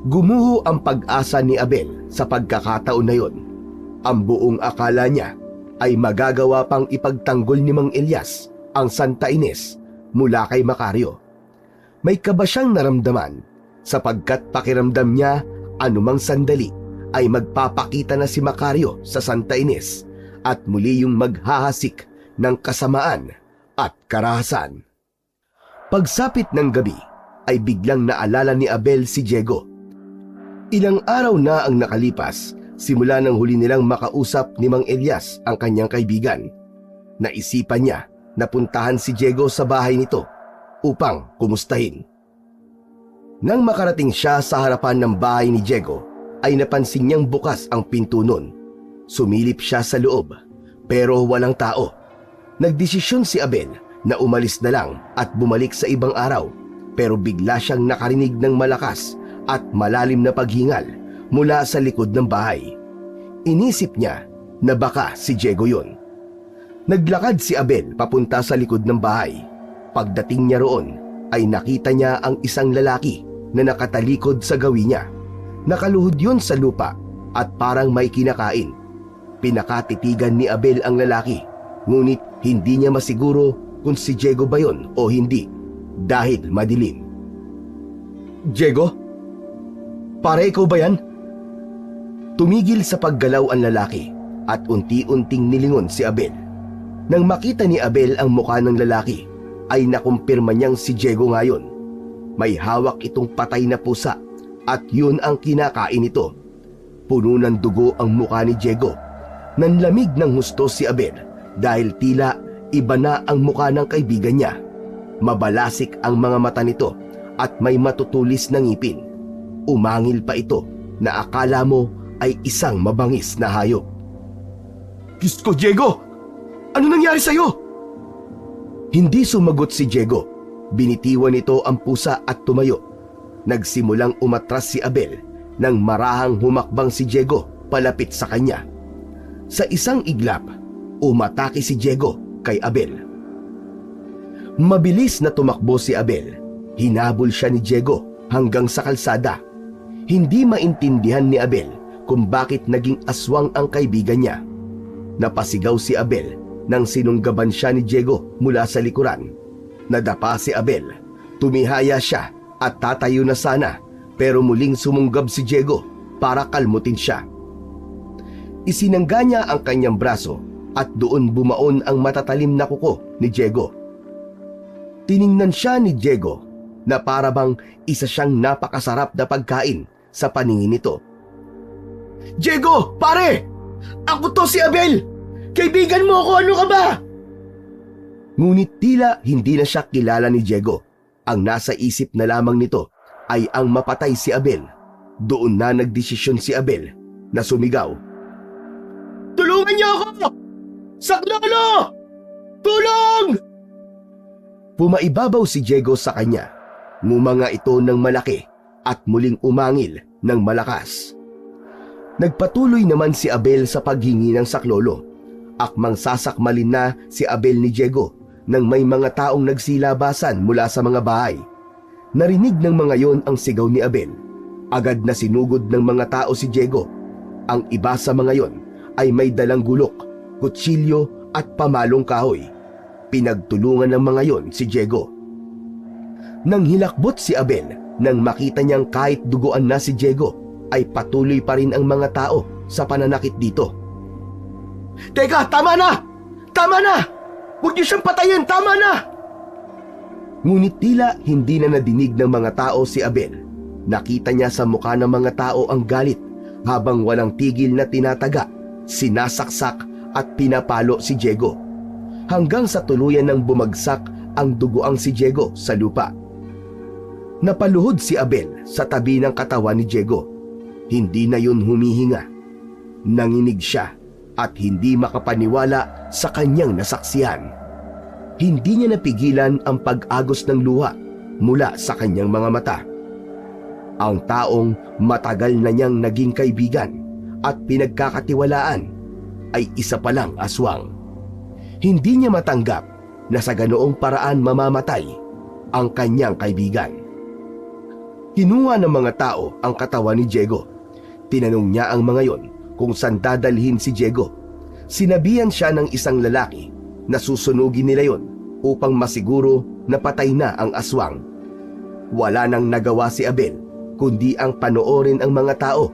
Gumuho ang pag-asa ni Abel sa pagkakataon na yon. Ang buong akala niya ay magagawa pang ipagtanggol ni Mang Elias ang Santa Ines mula kay Macario. May kaba siyang naramdaman sapagkat pakiramdam niya anumang sandali ay magpapakita na si Macario sa Santa Ines at muli yung maghahasik ng kasamaan at karahasan. Pagsapit ng gabi ay biglang naalala ni Abel si Diego. Ilang araw na ang nakalipas simula nang huli nilang makausap ni Mang Elias ang kanyang kaibigan. Naisipan niya na puntahan si Diego sa bahay nito upang kumustahin. Nang makarating siya sa harapan ng bahay ni Diego, ay napansin niyang bukas ang pinto nun. Sumilip siya sa loob, pero walang tao. Nagdesisyon si Abel na umalis na lang at bumalik sa ibang araw, pero bigla siyang nakarinig ng malakas at malalim na paghingal mula sa likod ng bahay. Inisip niya na baka si Diego yun. Naglakad si Abel papunta sa likod ng bahay. Pagdating niya roon, ay nakita niya ang isang lalaki na nakatalikod sa gawi niya. Nakaluhod yun sa lupa at parang may kinakain. Pinakatitigan ni Abel ang lalaki Ngunit hindi niya masiguro kung si Diego ba yon o hindi dahil madilim. Diego? Pare, ikaw ba yan? Tumigil sa paggalaw ang lalaki at unti-unting nilingon si Abel. Nang makita ni Abel ang mukha ng lalaki, ay nakumpirma niyang si Diego ngayon. May hawak itong patay na pusa at yun ang kinakain nito. Puno ng dugo ang mukha ni Diego. Nanlamig ng husto si Abel dahil tila iba na ang mukha ng kaibigan niya. Mabalasik ang mga mata nito at may matutulis na ngipin. Umangil pa ito na akala mo ay isang mabangis na hayop. Diyos ko, Diego! Ano nangyari sa'yo? Hindi sumagot si Diego. Binitiwan nito ang pusa at tumayo. Nagsimulang umatras si Abel nang marahang humakbang si Diego palapit sa kanya. Sa isang iglap, umatake si Diego kay Abel. Mabilis na tumakbo si Abel. Hinabol siya ni Diego hanggang sa kalsada. Hindi maintindihan ni Abel kung bakit naging aswang ang kaibigan niya. Napasigaw si Abel nang sinunggaban siya ni Diego mula sa likuran. Nadapa si Abel. Tumihaya siya at tatayo na sana, pero muling sumunggab si Diego para kalmutin siya. Isinangga niya ang kanyang braso at doon bumaon ang matatalim na kuko ni Diego. Tiningnan siya ni Diego na para bang isa siyang napakasarap na pagkain sa paningin nito. Diego, pare! Ako to si Abel! Kaibigan mo ako, ano ka ba? Ngunit tila hindi na siya kilala ni Diego. Ang nasa isip na lamang nito ay ang mapatay si Abel. Doon na nagdesisyon si Abel na sumigaw. Tulungan niyo ako! Saklolo! Tulong! Pumaibabaw si Diego sa kanya. Ngumanga ito ng malaki at muling umangil ng malakas. Nagpatuloy naman si Abel sa paghingi ng saklolo. Akmang sasakmalin na si Abel ni Diego nang may mga taong nagsilabasan mula sa mga bahay. Narinig ng mga yon ang sigaw ni Abel. Agad na sinugod ng mga tao si Diego. Ang iba sa mga yon ay may dalang gulok, kutsilyo at pamalong kahoy. Pinagtulungan ng mga yon si Diego. Nang hilakbot si Abel, nang makita niyang kahit duguan na si Diego, ay patuloy pa rin ang mga tao sa pananakit dito. Teka, tama na! Tama na! Huwag niyo siyang patayin, tama na! Ngunit tila hindi na nadinig ng mga tao si Abel. Nakita niya sa mukha ng mga tao ang galit habang walang tigil na tinataga, sinasaksak at pinapalo si Diego. Hanggang sa tuluyan ng bumagsak ang duguang si Diego sa lupa. Napaluhod si Abel sa tabi ng katawan ni Diego. Hindi na yun humihinga. Nanginig siya at hindi makapaniwala sa kanyang nasaksihan. Hindi niya napigilan ang pag-agos ng luha mula sa kanyang mga mata. Ang taong matagal na niyang naging kaibigan at pinagkakatiwalaan ay isa palang aswang. Hindi niya matanggap na sa ganoong paraan mamamatay ang kanyang kaibigan. Kinuha ng mga tao ang katawan ni Diego. Tinanong niya ang mga yon kung saan dadalhin si Diego. Sinabihan siya ng isang lalaki na susunugin nila yon upang masiguro na patay na ang aswang. Wala nang nagawa si Abel kundi ang panoorin ang mga tao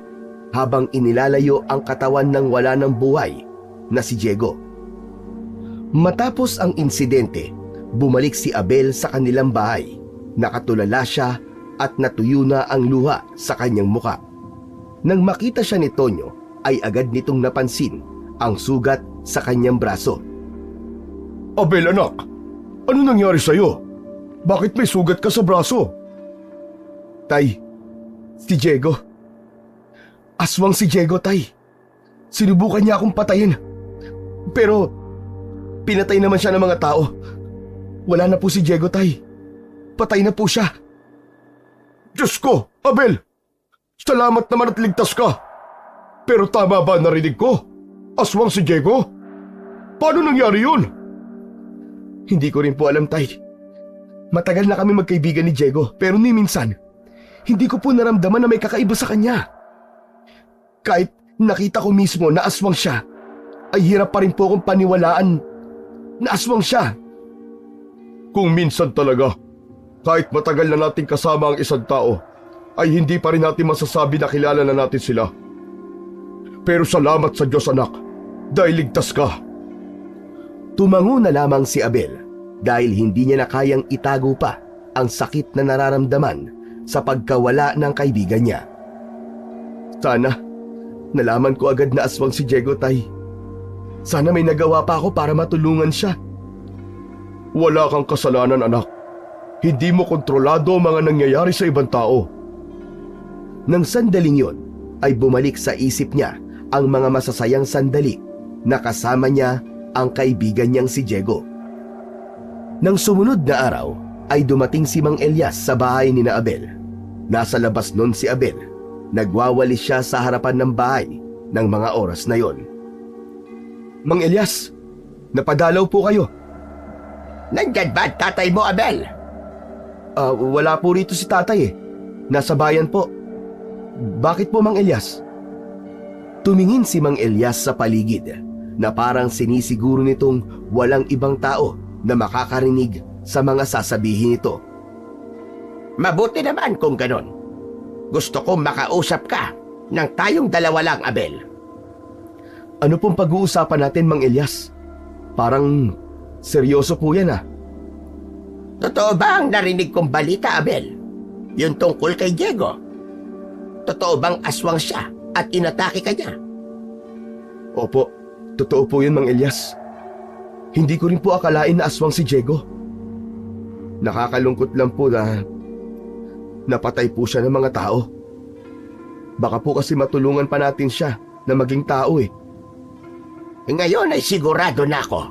habang inilalayo ang katawan ng wala ng buhay na si Diego. Matapos ang insidente, bumalik si Abel sa kanilang bahay. Nakatulala siya at natuyo na ang luha sa kanyang muka. Nang makita siya ni Tonyo, ay agad nitong napansin ang sugat sa kanyang braso. Abel, anak, ano nangyari sa'yo? Bakit may sugat ka sa braso? Tay, si Diego. Aswang si Diego, tay. Sinubukan niya akong patayin. Pero pinatay naman siya ng mga tao. Wala na po si Diego, tay. Patay na po siya. Diyos ko, Abel! Salamat naman at ligtas ka. Pero tama ba narinig ko? Aswang si Diego? Paano nangyari yun? Hindi ko rin po alam, tay. Matagal na kami magkaibigan ni Diego, pero ni minsan, hindi ko po naramdaman na may kakaiba sa kanya. Kahit nakita ko mismo na aswang siya, ay hirap pa rin po akong paniwalaan na aswang siya. Kung minsan talaga, kahit matagal na nating kasama ang isang tao, ay hindi pa rin natin masasabi na kilala na natin sila. Pero salamat sa Diyos, anak, dahil ligtas ka. Tumango na lamang si Abel dahil hindi niya na kayang itago pa ang sakit na nararamdaman sa pagkawala ng kaibigan niya. Sana, nalaman ko agad na aswang si Diego, tay. Sana may nagawa pa ako para matulungan siya. Wala kang kasalanan, anak. Hindi mo kontrolado ang mga nangyayari sa ibang tao. Nang sandaling yon, ay bumalik sa isip niya ang mga masasayang sandali na kasama niya ang kaibigan niyang si Diego. Nang sumunod na araw, ay dumating si Mang Elias sa bahay ni na Abel. Nasa labas nun si Abel. Nagwawalis siya sa harapan ng bahay ng mga oras na yon. Mang Elias, napadalaw po kayo. Nandyan ba ang tatay mo, Abel? Wala po rito si tatay eh. Nasa bayan po. Bakit po, Mang Elias? Tumingin si Mang Elias sa paligid na parang sinisiguro nitong walang ibang tao na makakarinig sa mga sasabihin nito. Mabuti naman kung ganon. Gusto kong makausap ka ng tayong dalawa lang, Abel. Ano pong pag-uusapan natin, Mang Elias? Parang seryoso po yan ah. Totoo ba ang narinig kong balita, Abel? Yung tungkol kay Diego? Totoo bang aswang siya at inatake ka niya? Opo, totoo po yun, Mang Elias. Hindi ko rin po akalain na aswang si Diego. Nakakalungkot lang po na napatay po siya ng mga tao. Baka po kasi matulungan pa natin siya na maging tao eh. Ngayon ay sigurado na ako.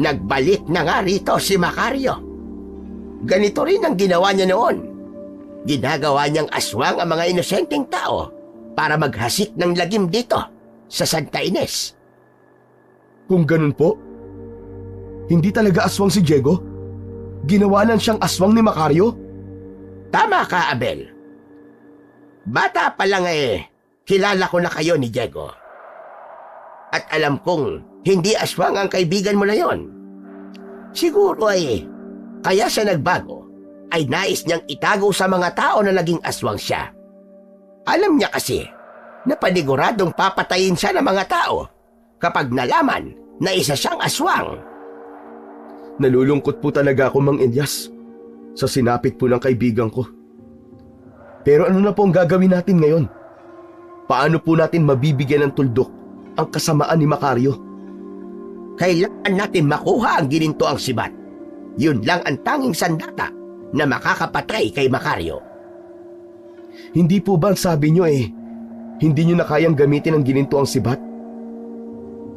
Nagbalik na nga rito si Macario. Ganito rin ang ginawa niya noon. Ginagawa niyang aswang ang mga inosenteng tao para maghasik ng lagim dito sa Santa Ines. Kung ganun po, hindi talaga aswang si Diego? Ginawa lang siyang aswang ni Macario? Tama ka, Abel. Bata pa lang kilala ko na kayo ni Diego. At alam kong hindi aswang ang kaibigan mo na yon. Siguro kaya siya nagbago ay nais niyang itago sa mga tao na naging aswang siya. Alam niya kasi na paniguradong papatayin siya ng mga tao kapag nalaman na isa siyang aswang. Nalulungkot po talaga ako, Mang Elias, sa sinapit po ng kaibigan ko. Pero ano na po ang gagawin natin ngayon? Paano po natin mabibigyan ng tuldok ang kasamaan ni Macario? Kailangan natin makuha ang ginintoang sibat. Yun lang ang tanging sandata na makakapatay kay Macario. Hindi po ba sabi nyo hindi nyo na kayang gamitin ang ginintoang sibat?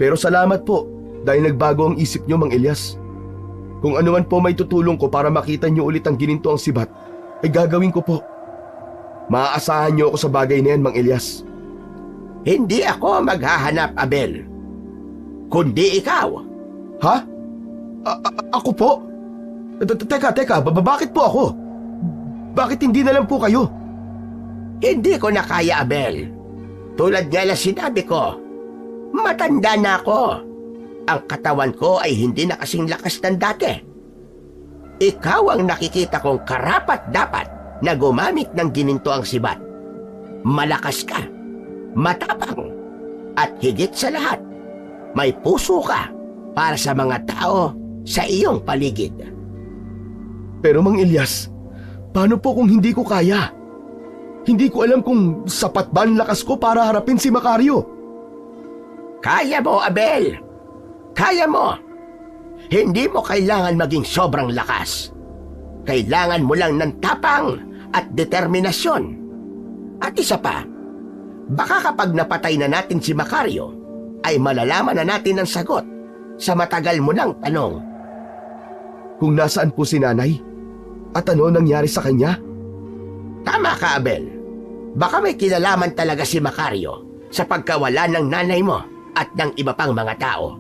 Pero salamat po dahil nagbago ang isip nyo, Mang Elias. Kung ano man po may tutulong ko para makita nyo ulit ang ginintoang sibat, ay gagawin ko po. Maaasahan nyo ako sa bagay na yan, Mang Elias. Hindi ako maghahanap, Abel. Kundi ikaw. Ha? Ako po? Teka, bakit po ako? Bakit hindi na lang po kayo? Hindi ko na kaya, Abel. Tulad nga na sinabi ko, matanda na ako. Ang katawan ko ay hindi na kasing lakas ng dati. Ikaw ang nakikita kong karapat-dapat na gumamit ng ginintoang sibat. Malakas ka, matapang, at higit sa lahat, may puso ka para sa mga tao sa iyong paligid. Pero Mang Elias, paano po kung hindi ko kaya? Hindi ko alam kung sapat ba ang lakas ko para harapin si Macario. Kaya mo, Abel. Kaya mo. Hindi mo kailangan maging sobrang lakas. Kailangan mo lang ng tapang at determinasyon. At isa pa, baka kapag napatay na natin si Macario, ay malalaman na natin ang sagot sa matagal mo ng tanong. Kung nasaan po si nanay? At ano nangyari sa kanya? Tama ka, Abel. Baka may kinalaman talaga si Macario sa pagkawala ng nanay mo at ng iba pang mga tao.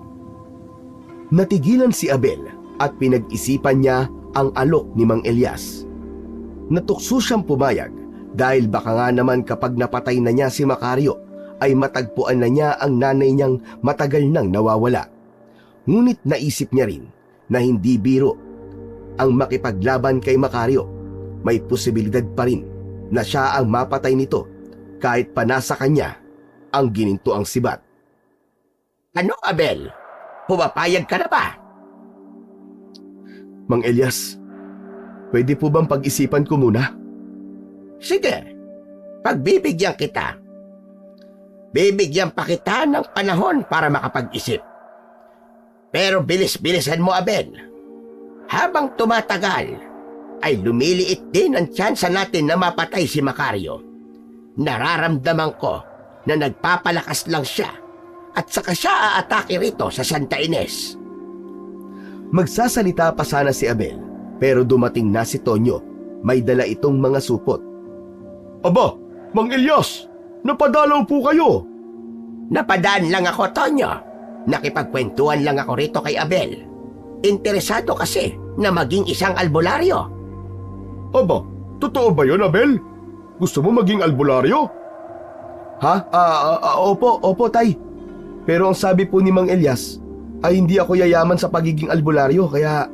Natigilan si Abel at pinag-isipan niya ang alok ni Mang Elias. Natukso siyang pumayag dahil baka nga naman kapag napatay na niya si Macario ay matagpuan na niya ang nanay niyang matagal nang nawawala. Ngunit naisip niya rin na hindi biro ang makipaglaban kay Macario. May posibilidad pa rin na siya ang mapatay nito kahit pa nasa kanya ang ginintuang sibat. Ano, Abel? Pumapayag ka na ba? Mang Elias, pwede po bang pag-isipan ko muna? Sige, pagbibigyan kita. Bibigyan pa kita ng panahon para makapag-isip. Pero bilis-bilisan mo, Abel. Habang tumatagal, ay lumiliit din ang tsansa natin na mapatay si Macario. Nararamdaman ko na nagpapalakas lang siya at saka siya aatake rito sa Santa Ines. Magsasalita pa sana si Abel, pero dumating na si Tonyo. May dala itong mga supot. Aba, Mang Elias, napadalaw po kayo. Napadaan lang ako, Tonyo. Nakipagkwentuhan lang ako rito kay Abel. Interesado kasi na maging isang albularyo. Aba, totoo ba yun, Abel? Gusto mo maging albularyo? Ha? Opo, tay. Pero ang sabi po ni Mang Elias ay hindi ako yayaman sa pagiging albularyo, kaya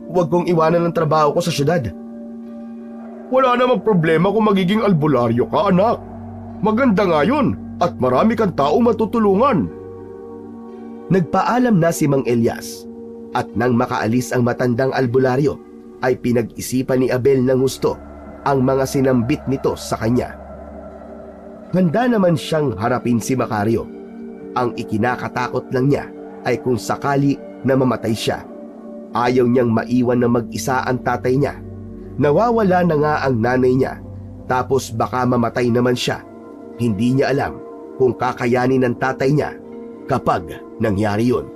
huwag kong iwanan ang trabaho ko sa syudad. Wala namang problema kung magiging albularyo ka, anak. Maganda nga yun at marami kang tao matutulungan. Nagpaalam na si Mang Elias at nang makaalis ang matandang albularyo ay pinag-isipan ni Abel ng gusto ang mga sinambit nito sa kanya. Handa naman siyang harapin si Macario. Ang ikinakatakot lang niya ay kung sakali na mamatay siya. Ayaw niyang maiwan na mag-isa ang tatay niya. Nawawala na nga ang nanay niya, tapos baka mamatay naman siya. Hindi niya alam kung kakayanin ng tatay niya kapag nangyari yun.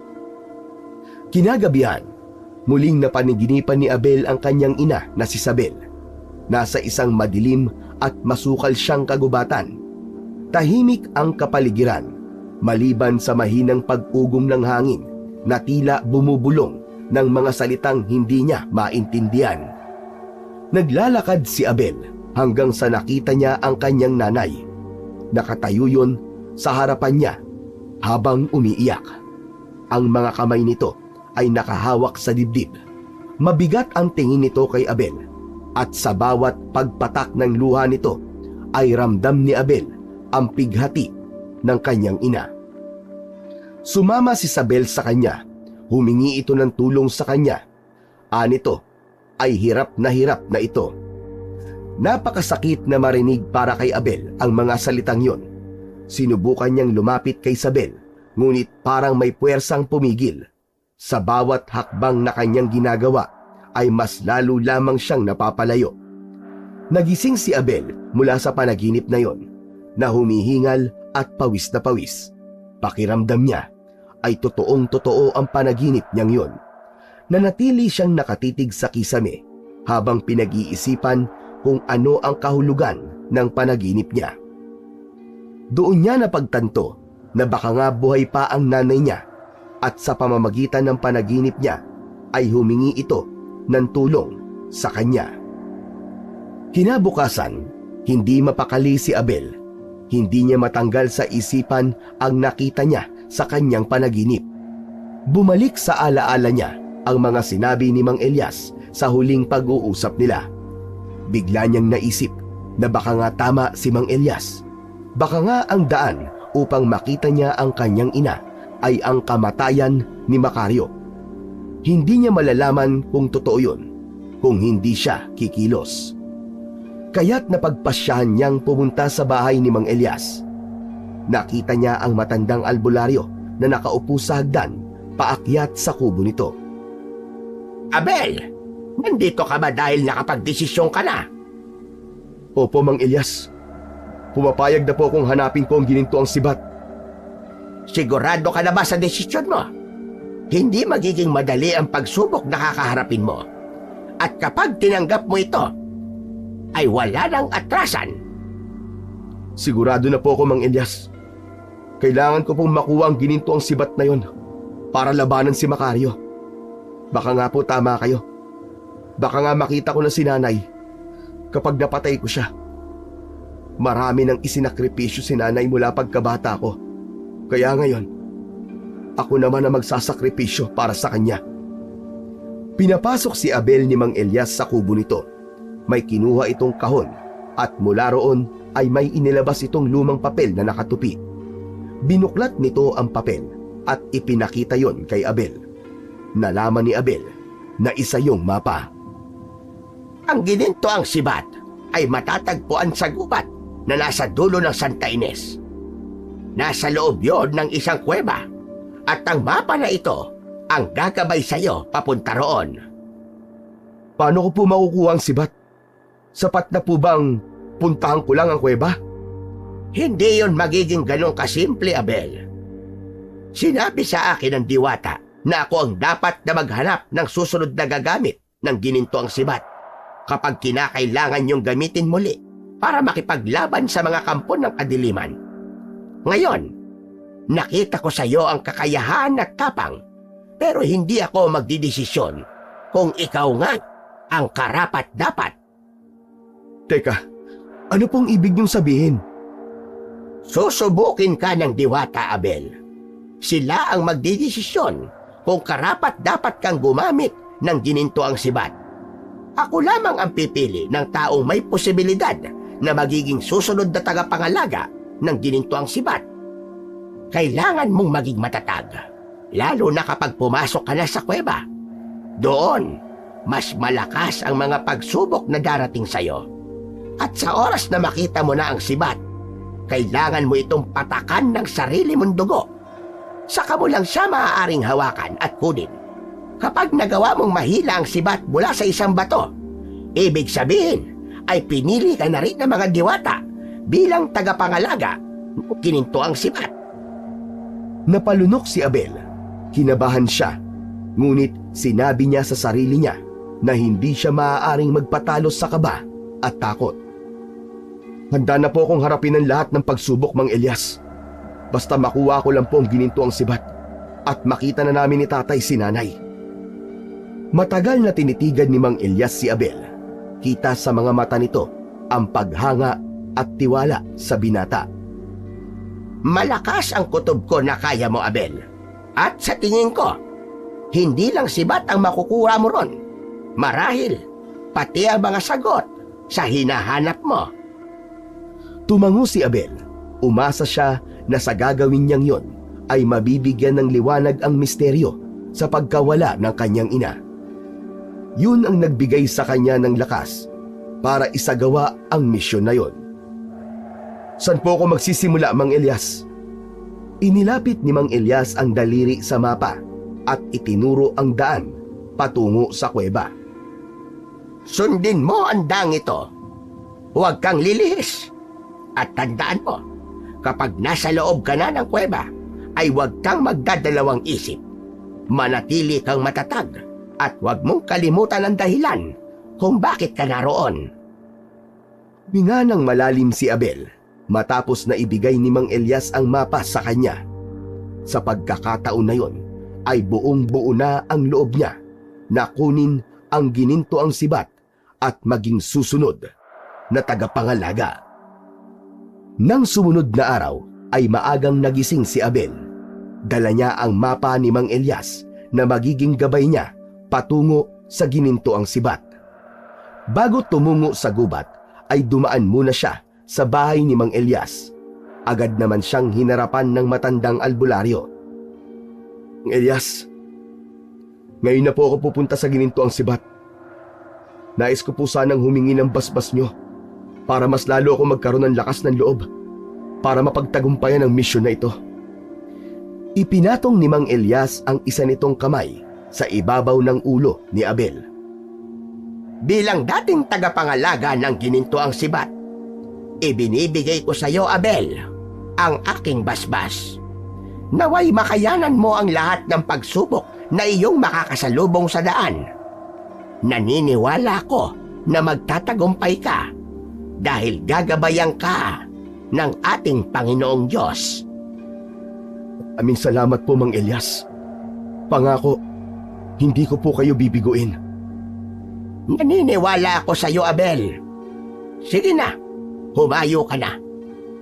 Kinagabihan, muling napaniginipan ni Abel ang kanyang ina na si Isabel. Nasa isang madilim at masukal siyang kagubatan. Tahimik ang kapaligiran, maliban sa mahinang pag-ugong ng hangin na tila bumubulong ng mga salitang hindi niya maintindihan. Naglalakad si Abel hanggang sa nakita niya ang kanyang nanay. Nakatayo yun sa harapan niya habang umiiyak. Ang mga kamay nito ay nakahawak sa dibdib. Mabigat ang tingin nito kay Abel at sa bawat pagpatak ng luha nito ay ramdam ni Abel ang pighati ng kanyang ina. Sumama si Isabel sa kanya. Humingi ito ng tulong sa kanya. Anito ay hirap na ito. Napakasakit na marinig para kay Abel ang mga salitang yon. Sinubukan niyang lumapit kay Isabel, ngunit parang may puwersang pumigil. Sa bawat hakbang na kanyang ginagawa ay mas lalo lamang siyang napapalayo. Nagising si Abel mula sa panaginip na yon, na humihingal at pawis na pawis. Pakiramdam niya ay totoong-totoo ang panaginip niyang yon. Nanatili siyang nakatitig sa kisame habang pinag-iisipan kung ano ang kahulugan ng panaginip niya. Doon niya napagtanto na baka nga buhay pa ang nanay niya at sa pamamagitan ng panaginip niya ay humingi ito ng tulong sa kanya. Kinabukasan, hindi mapakali si Abel. Hindi niya matanggal sa isipan ang nakita niya sa kanyang panaginip. Bumalik sa alaala niya ang mga sinabi ni Mang Elias sa huling pag-uusap nila. Bigla niyang naisip na baka nga tama si Mang Elias. Baka nga ang daan upang makita niya ang kanyang ina ay ang kamatayan ni Macario. Hindi niya malalaman kung totoo yun kung hindi siya kikilos. Kaya't napagpasyahan niyang pumunta sa bahay ni Mang Elias. Nakita niya ang matandang albularyo na nakaupo sa hagdan paakyat sa kubo nito. Abel, nandito ka ba dahil nakapagdesisyon ka na? Opo, Mang Elias. Pumapayag na po akong hanapin ko ang ginintuang sibat. Sigurado ka na ba sa desisyon mo? Hindi magiging madali ang pagsubok na kakaharapin mo. At kapag tinanggap mo ito, ay wala nang atrasan. Sigurado na po ako, Mang Elias. Kailangan ko pong makuha ang ginintuang sibat na yon para labanan si Macario. Baka nga po tama kayo. Baka nga makita ko na si nanay kapag napatay ko siya. Marami nang isinakripisyo si nanay mula pagkabata ko. Kaya ngayon, ako naman ang magsasakripisyo para sa kanya. Pinapasok si Abel ni Mang Elias sa kubo nito. May kinuha itong kahon at mula roon ay may inilabas itong lumang papel na nakatupi. Binuklat nito ang papel at ipinakita yon kay Abel. Nalaman ni Abel na isa yung mapa. Ang ginintoang sibat ay matatagpuan sa gubat na nasa dulo ng Santa Ines. Nasa loob yon ng isang kuweba at ang mapa na ito ang gagabay sa iyo papunta roon. Paano ko po makukuha ang sibat? Sapat na po bang puntahan ko lang ang kuweba? Hindi yon magiging ganong kasimple, Abel. Sinabi sa akin ng diwata na ako ang dapat na maghanap ng susunod na gagamit ng ginintoang sibat kapag kinakailangan niyong gamitin muli para makipaglaban sa mga kampo ng kadiliman. Ngayon, nakita ko sa iyo ang kakayahan at tapang, pero hindi ako magdidesisyon kung ikaw nga ang karapat-dapat. Teka, ano pong ibig niyong sabihin? Susubukin ka ng diwata, Abel. Sila ang magdidesisyon kung karapat-dapat kang gumamit ng ginintoang sibat. Ako lamang ang pipili ng taong may posibilidad na magiging susunod na tagapangalaga ng ginintoang sibat. Kailangan mong maging matatag, lalo na kapag pumasok ka na sa kuweba. Doon, mas malakas ang mga pagsubok na darating sa'yo. At sa oras na makita mo na ang sibat, kailangan mo itong patakan ng sarili mong dugo. Saka mo lang siya maaaring hawakan at kunin. Kapag nagawa mong mahila ang sibat mula sa isang bato, ibig sabihin ay pinili ka na rin ng mga diwata bilang tagapangalaga ng ginintoang sibat. Napalunok si Abel. Kinabahan siya. Ngunit sinabi niya sa sarili niya na hindi siya maaaring magpatalo sa kaba at takot. Handa na po akong harapin ang lahat ng pagsubok, Mang Elias. Basta makuha ko lang po ang ginintoang sibat at makita na namin ni tatay si nanay. Matagal na tinitigan ni Mang Elias si Abel. Kita sa mga mata nito ang paghanga at tiwala sa binata. Malakas ang kutob ko na kaya mo, Abel. At sa tingin ko, hindi lang sibat ang makukuha mo ron. Marahil, pati ang mga sagot sa hinahanap mo. Tumango si Abel. Umasa siya na sa gagawin niyang yon ay mabibigyan ng liwanag ang misteryo sa pagkawala ng kanyang ina. Yun ang nagbigay sa kanya ng lakas para isagawa ang misyon na yon. Saan po ako magsisimula, Mang Elias? Inilapit ni Mang Elias ang daliri sa mapa at itinuro ang daan patungo sa kuweba. Sundin mo ang daang ito. Huwag kang lilihis. At tandaan mo, kapag nasa loob ka na ng kuweba, ay huwag kang magdadalawang isip. Manatili kang matatag at huwag mong kalimutan ang dahilan kung bakit ka naroon. Hinga ng malalim si Abel matapos na ibigay ni Mang Elias ang mapa sa kanya. Sa pagkakataon na yon ay buong-buo na ang loob niya na kunin ang ginintoang sibat at maging susunod na tagapangalaga. Nang sumunod na araw ay maagang nagising si Abel. Dala niya ang mapa ni Mang Elias na magiging gabay niya patungo sa ginintoang sibat. Bago tumungo sa gubat ay dumaan muna siya sa bahay ni Mang Elias. Agad naman siyang hinarapan ng matandang albularyo. Mang Elias, ngayon na po ako pupunta sa ginintoang sibat. Nais ko po sanang humingi ng basbas niyo para mas lalo ako magkaroon ng lakas ng loob para mapagtagumpayan ang misyon na ito. Ipinatong ni Mang Elias ang isa nitong kamay sa ibabaw ng ulo ni Abel. Bilang dating tagapangalaga ng ginintoang sibat, ibinibigay ko sa iyo, Abel, ang aking basbas. Naway makayanan mo ang lahat ng pagsubok na iyong makakasalubong sa daan. Naniniwala ko na magtatagumpay ka dahil gagabayan ka ng ating Panginoong Diyos. Aming salamat po, Mang Elias. Pangako, hindi ko po kayo bibiguin. Naniniwala ako sa iyo, Abel. Sige na, humayo ka na.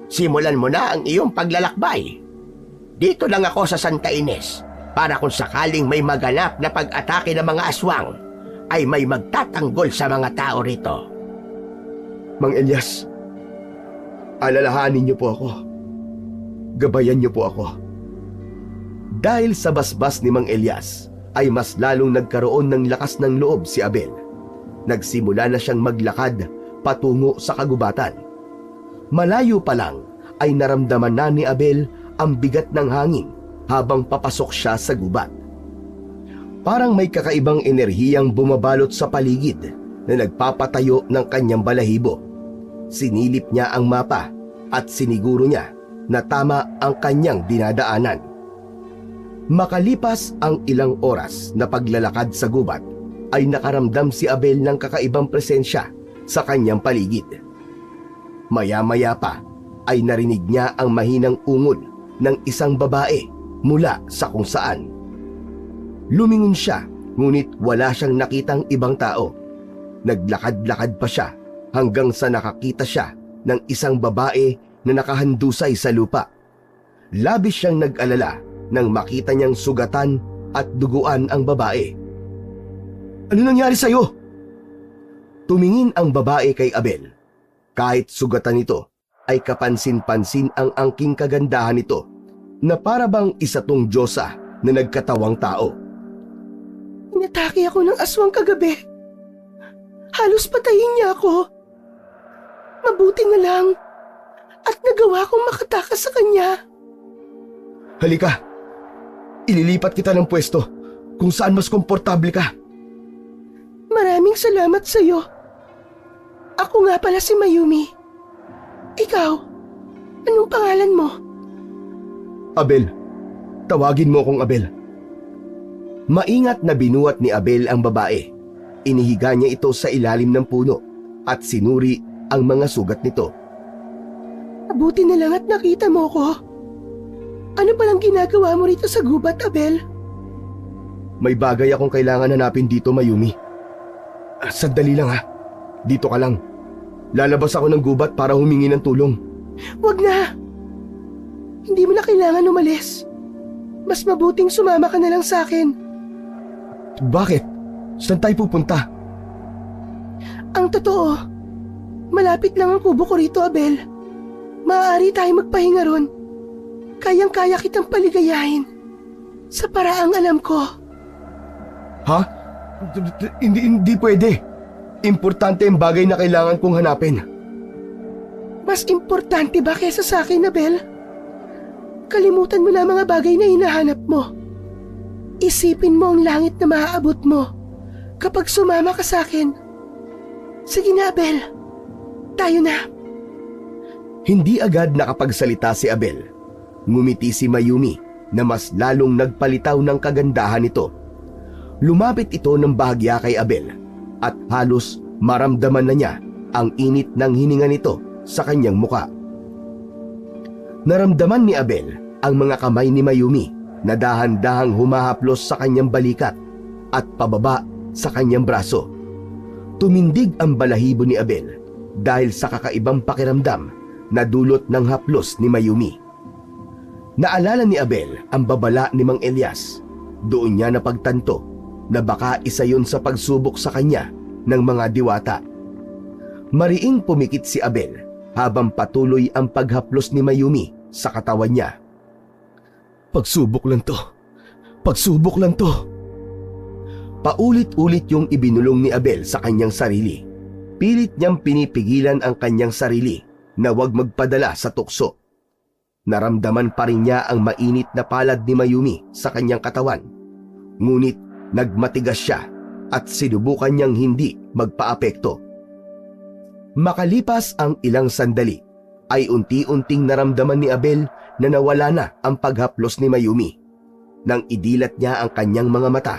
Simulan mo na ang iyong paglalakbay. Dito lang ako sa Santa Ines para kung sakaling may maganap na pag-atake ng mga aswang, ay may magtatanggol sa mga tao rito. Mang Elias, alalahanin niyo po ako. Gabayan niyo po ako. Dahil sa basbas ni Mang Elias, ay mas lalong nagkaroon ng lakas ng loob si Abel. Nagsimula na siyang maglakad patungo sa kagubatan. Malayo pa lang ay naramdaman na ni Abel ang bigat ng hangin habang papasok siya sa gubat. Parang may kakaibang enerhiyang bumabalot sa paligid na nagpapatayo ng kanyang balahibo. Sinilip niya ang mapa at siniguro niya na tama ang kanyang dinadaanan. Makalipas ang ilang oras na paglalakad sa gubat, ay nakaramdam si Abel ng kakaibang presensya sa kanyang paligid. Maya-maya pa ay narinig niya ang mahinang ungol ng isang babae mula sa kung saan. Lumingon siya, ngunit wala siyang nakitang ibang tao. Naglakad-lakad pa siya hanggang sa nakakita siya ng isang babae na nakahandusay sa lupa. Labis siyang nag-alala nang makita niyang sugatan at duguan ang babae. Ano nangyari sa'yo? Tumingin ang babae kay Abel. Kahit sugatan nito, ay kapansin-pansin ang angking kagandahan nito na para bang isa tong diyosa na nagkatawang tao. Inatake ako ng aswang kagabi. Halos patayin niya ako. Mabuti na lang at nagawa kong makatakas sa kanya. Halika, ililipat kita ng pwesto kung saan mas komportable ka. Maraming salamat sa iyo. Ako nga pala si Mayumi. Ikaw, anong pangalan mo? Abel, tawagin mo kong Abel. Maingat na binuhat ni Abel ang babae. Inihiga niya ito sa ilalim ng puno at sinuri ang mga sugat nito. Mabuti na lang at nakita mo ko. Ano palang ginagawa mo rito sa gubat, Abel? May bagay akong kailangan hanapin dito, Mayumi. Sandali lang ha. Dito ka lang. Lalabas ako ng gubat para humingi ng tulong. Wag na! Hindi mo na kailangan umalis. Mas mabuting sumama ka na lang sa akin. Bakit? Saan tayo pupunta? Ang totoo, malapit lang ang kubo ko rito, Abel. Maaari tayo magpahinga ron. Kayang-kaya kitang paligayahin sa paraang alam ko. Ha? Hindi pwede. Importante ang bagay na kailangan kong hanapin. Mas importante ba kesa sa akin, Abel? Kalimutan mo na ang mga bagay na hinahanap mo. Isipin mo ang langit na maaabot mo kapag sumama ka sa akin. Sige na, Abel. Tayo na. Hindi agad nakapagsalita si Abel. Ngumiti si Mayumi na mas lalong nagpalitaw ng kagandahan nito. Lumapit ito ng bahagya kay Abel at halos maramdaman na niya ang init ng hininga nito sa kanyang muka. Naramdaman ni Abel ang mga kamay ni Mayumi na dahan-dahang humahaplos sa kanyang balikat at pababa sa kanyang braso. Tumindig ang balahibo ni Abel dahil sa kakaibang pakiramdam na dulot ng haplos ni Mayumi. Naalala ni Abel ang babala ni Mang Elias. Doon niya napagtanto na baka isa yun sa pagsubok sa kanya ng mga diwata. Mariing pumikit si Abel habang patuloy ang paghaplos ni Mayumi sa katawan niya. Pagsubok lang to. Pagsubok lang to. Paulit-ulit yung ibinulong ni Abel sa kanyang sarili. Pilit niyang pinipigilan ang kanyang sarili na huwag magpadala sa tukso. Naramdaman pa rin niya ang mainit na palad ni Mayumi sa kanyang katawan. Ngunit nagmatigas siya at sinubukan niyang hindi magpaapekto. Makalipas ang ilang sandali, ay unti-unting naramdaman ni Abel na nawala na ang paghaplos ni Mayumi. Nang idilat niya ang kanyang mga mata,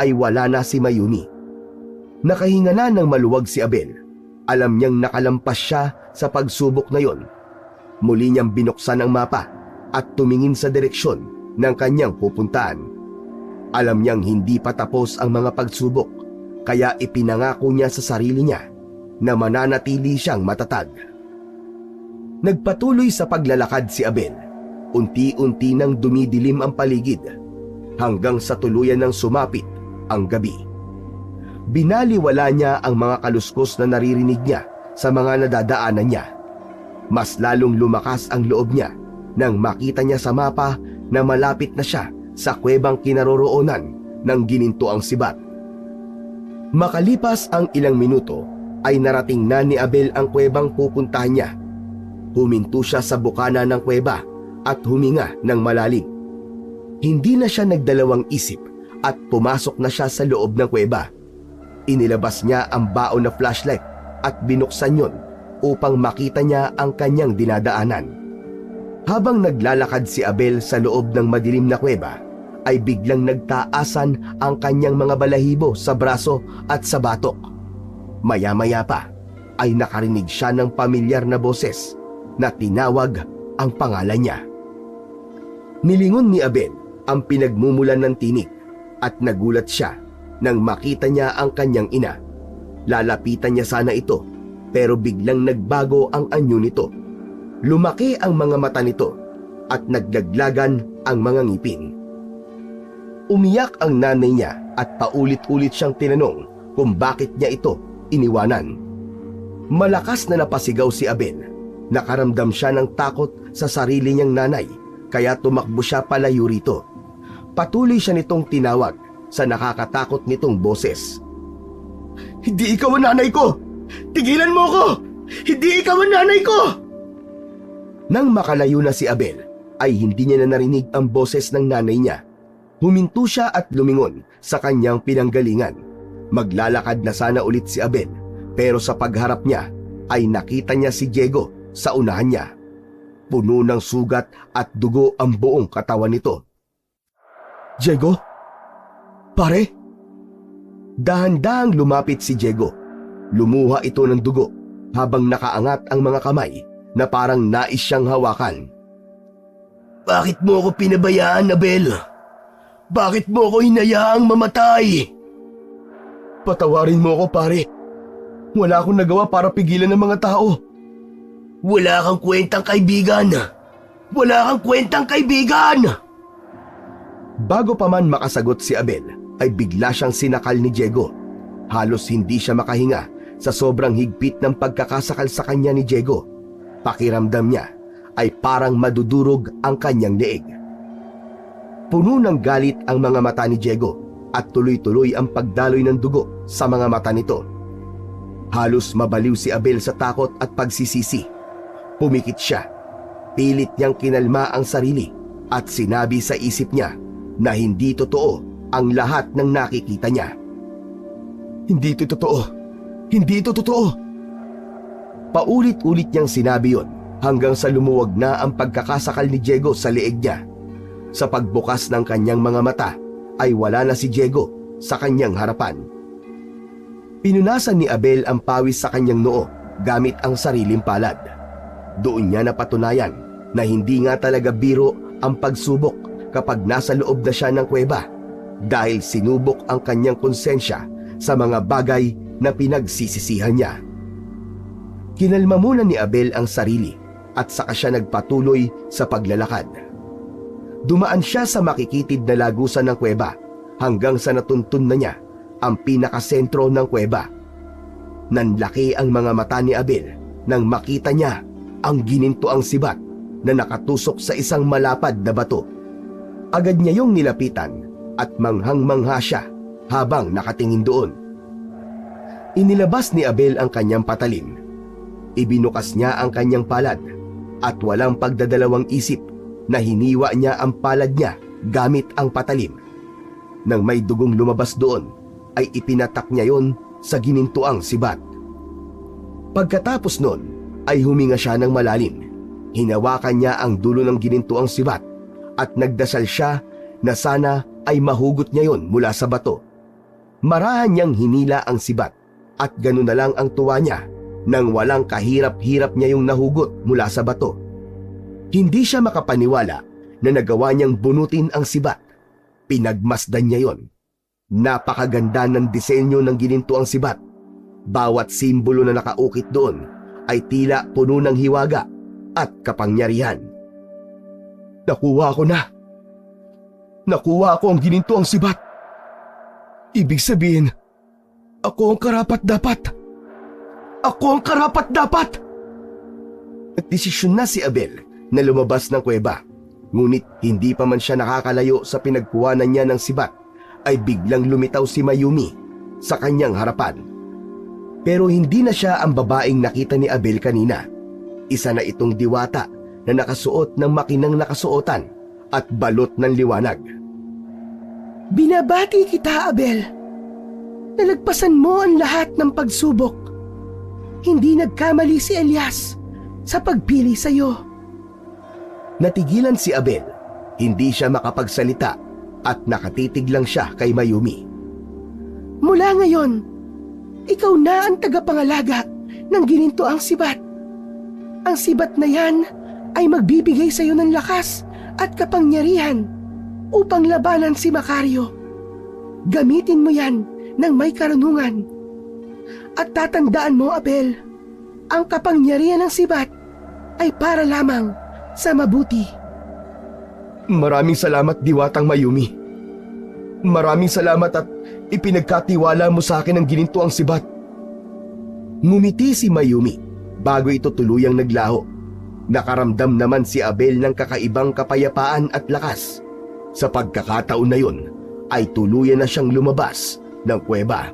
ay wala na si Mayumi. Nakahinga na ng maluwag si Abel. Alam niyang nakalampas siya sa pagsubok na yon. Muli niyang binuksan ang mapa at tumingin sa direksyon ng kanyang pupuntahan. Alam niyang hindi pa tapos ang mga pagsubok, kaya ipinangako niya sa sarili niya na mananatili siyang matatag. Nagpatuloy sa paglalakad si Abel. Unti-unti nang dumidilim ang paligid. hanggang sa tuluyan ng sumapit ang gabi. Binaliwala niya ang mga kaluskos na naririnig niya sa mga nadadaanan niya. Mas lalong lumakas ang loob niya nang makita niya sa mapa na malapit na siya sa kuwebang kinaroroonan ng ginintuang sibat. Makalipas ang ilang minuto ay narating na ni Abel ang kuwebang pupuntahan niya. Huminto siya sa bukana ng kuweba at huminga ng malalim. Hindi na siya nagdalawang isip at pumasok na siya sa loob ng kuweba. Inilabas niya ang baon na flashlight at binuksan yon upang makita niya ang kanyang dinadaanan. Habang naglalakad si Abel sa loob ng madilim na kuweba, ay biglang nagtaasan ang kanyang mga balahibo sa braso at sa batok. Maya-maya pa ay nakarinig siya ng pamilyar na boses na tinawag ang pangalan niya. Nilingon ni Abel ang pinagmumulan ng tinig at nagulat siya nang makita niya ang kanyang ina. Lalapitan niya sana ito pero biglang nagbago ang anyo nito. Lumaki ang mga mata nito at naglaglagan ang mga ngipin. Umiyak ang nanay niya at paulit-ulit siyang tinanong kung bakit niya ito iniwanan. Malakas na napasigaw si Abel. Nakaramdam siya ng takot sa sarili niyang nanay kaya tumakbo siya palayo rito. Patuloy siya nitong tinawag sa nakakatakot nitong boses. Hindi ikaw ang nanay ko! Tigilan mo ko! Hindi ikaw ang nanay ko! Nang makalayo na si Abel, ay hindi niya na narinig ang boses ng nanay niya. Huminto siya at lumingon sa kanyang pinanggalingan. Maglalakad na sana ulit si Abel, pero sa pagharap niya ay nakita niya si Diego sa unahan niya. Puno ng sugat at dugo ang buong katawan nito. Diego? Pare? Dahan-dahang lumapit si Diego. Lumuha ito ng dugo habang nakaangat ang mga kamay na parang nais siyang hawakan. Bakit mo ako pinabayaan, Abel? Bakit mo ako hinayaang mamatay? Patawarin mo ako, pare. Wala akong nagawa para pigilan ng mga tao. Wala kang kwentang kaibigan. Wala kang kwentang kaibigan! Bago pa man makasagot si Abel, ay bigla siyang sinakal ni Diego. Halos hindi siya makahinga sa sobrang higpit ng pagkakasakal sa kanya ni Diego. Pakiramdam niya ay parang madudurog ang kanyang leeg. Puno ng galit ang mga mata ni Diego at tuloy-tuloy ang pagdaloy ng dugo sa mga mata nito. Halos mabaliw si Abel sa takot at pagsisisi. Pumikit siya. Pilit niyang kinalma ang sarili at sinabi sa isip niya na hindi totoo ang lahat ng nakikita niya. Hindi ito totoo. Hindi ito totoo. Paulit-ulit niyang sinabi yon hanggang sa lumuwag na ang pagkakasakal ni Diego sa leeg niya. Sa pagbukas ng kanyang mga mata ay wala na si Diego sa kanyang harapan. Pinunasan ni Abel ang pawis sa kanyang noo gamit ang sariling palad. Doon niya napatunayan na hindi nga talaga biro ang pagsubok kapag nasa loob na siya ng kuweba dahil sinubok ang kanyang konsensya sa mga bagay na pinagsisisihan niya. Kinalma muna ni Abel ang sarili at saka siya nagpatuloy sa paglalakad. Dumaan siya sa makikitid na lagusan ng kuweba hanggang sa natuntun na niya ang pinakasentro ng kuweba. Nanlaki ang mga mata ni Abel nang makita niya ang ginintuang sibat na nakatusok sa isang malapad na bato. Agad niya yung nilapitan at manghang-mangha siya habang nakatingin doon. Inilabas ni Abel ang kanyang patalim. Ibinukas niya ang kanyang palad at walang pagdadalawang isip na hiniwa niya ang palad niya gamit ang patalim. Nang may dugong lumabas doon, ay ipinatak niya yon sa ginintuang sibat. Pagkatapos nun, ay huminga siya ng malalim. Hinawakan niya ang dulo ng ginintuang sibat at nagdasal siya na sana ay mahugot niya yon mula sa bato. Marahan niyang hinila ang sibat at ganun na lang ang tuwa niya nang walang kahirap-hirap niya yung nahugot mula sa bato. Hindi siya makapaniwala na nagawa niyang bunutin ang sibat. Pinagmasdan niya yon. Napakaganda ng disenyo ng ginintuang sibat. Bawat simbolo na nakaukit doon ay tila puno ng hiwaga at kapangyarihan. Nakuha ko na. Nakuha ko ang ginintuang sibat. Ibig sabihin, ako ang karapat-dapat. Ako ang karapat-dapat! At desisyon na si Abel na lumabas ng kuweba. Ngunit hindi pa man siya nakakalayo sa pinagkuhanan niya ng sibat, ay biglang lumitaw si Mayumi sa kanyang harapan. Pero hindi na siya ang babaeng nakita ni Abel kanina. Isa na itong diwata na nakasuot ng makinang nakasuotan at balot ng liwanag. Binabati kita, Abel. Nalagpasan mo ang lahat ng pagsubok. Hindi nagkamali si Elias sa pagpili sa iyo. Natigilan si Abel. Hindi siya makapagsalita at nakatitig lang siya kay Mayumi. Mula ngayon, ikaw na ang tagapangalaga ng ginintoang sibat. Ang sibat na yan ay magbibigay sa iyo ng lakas at kapangyarihan upang labanan si Macario. Gamitin mo yan ng may karunungan. At tatandaan mo, Abel, ang kapangyarihan ng sibat ay para lamang sa mabuti. Maraming salamat, Diwatang Mayumi. Maraming salamat at ipinagkatiwala mo sa akin ang ginintoang sibat. Ngumiti si Mayumi bago ito tuluyang naglaho. Nakaramdam naman si Abel ng kakaibang kapayapaan at lakas. Sa pagkakataon na yun, ay tuluyan na siyang lumabas ng kuweba.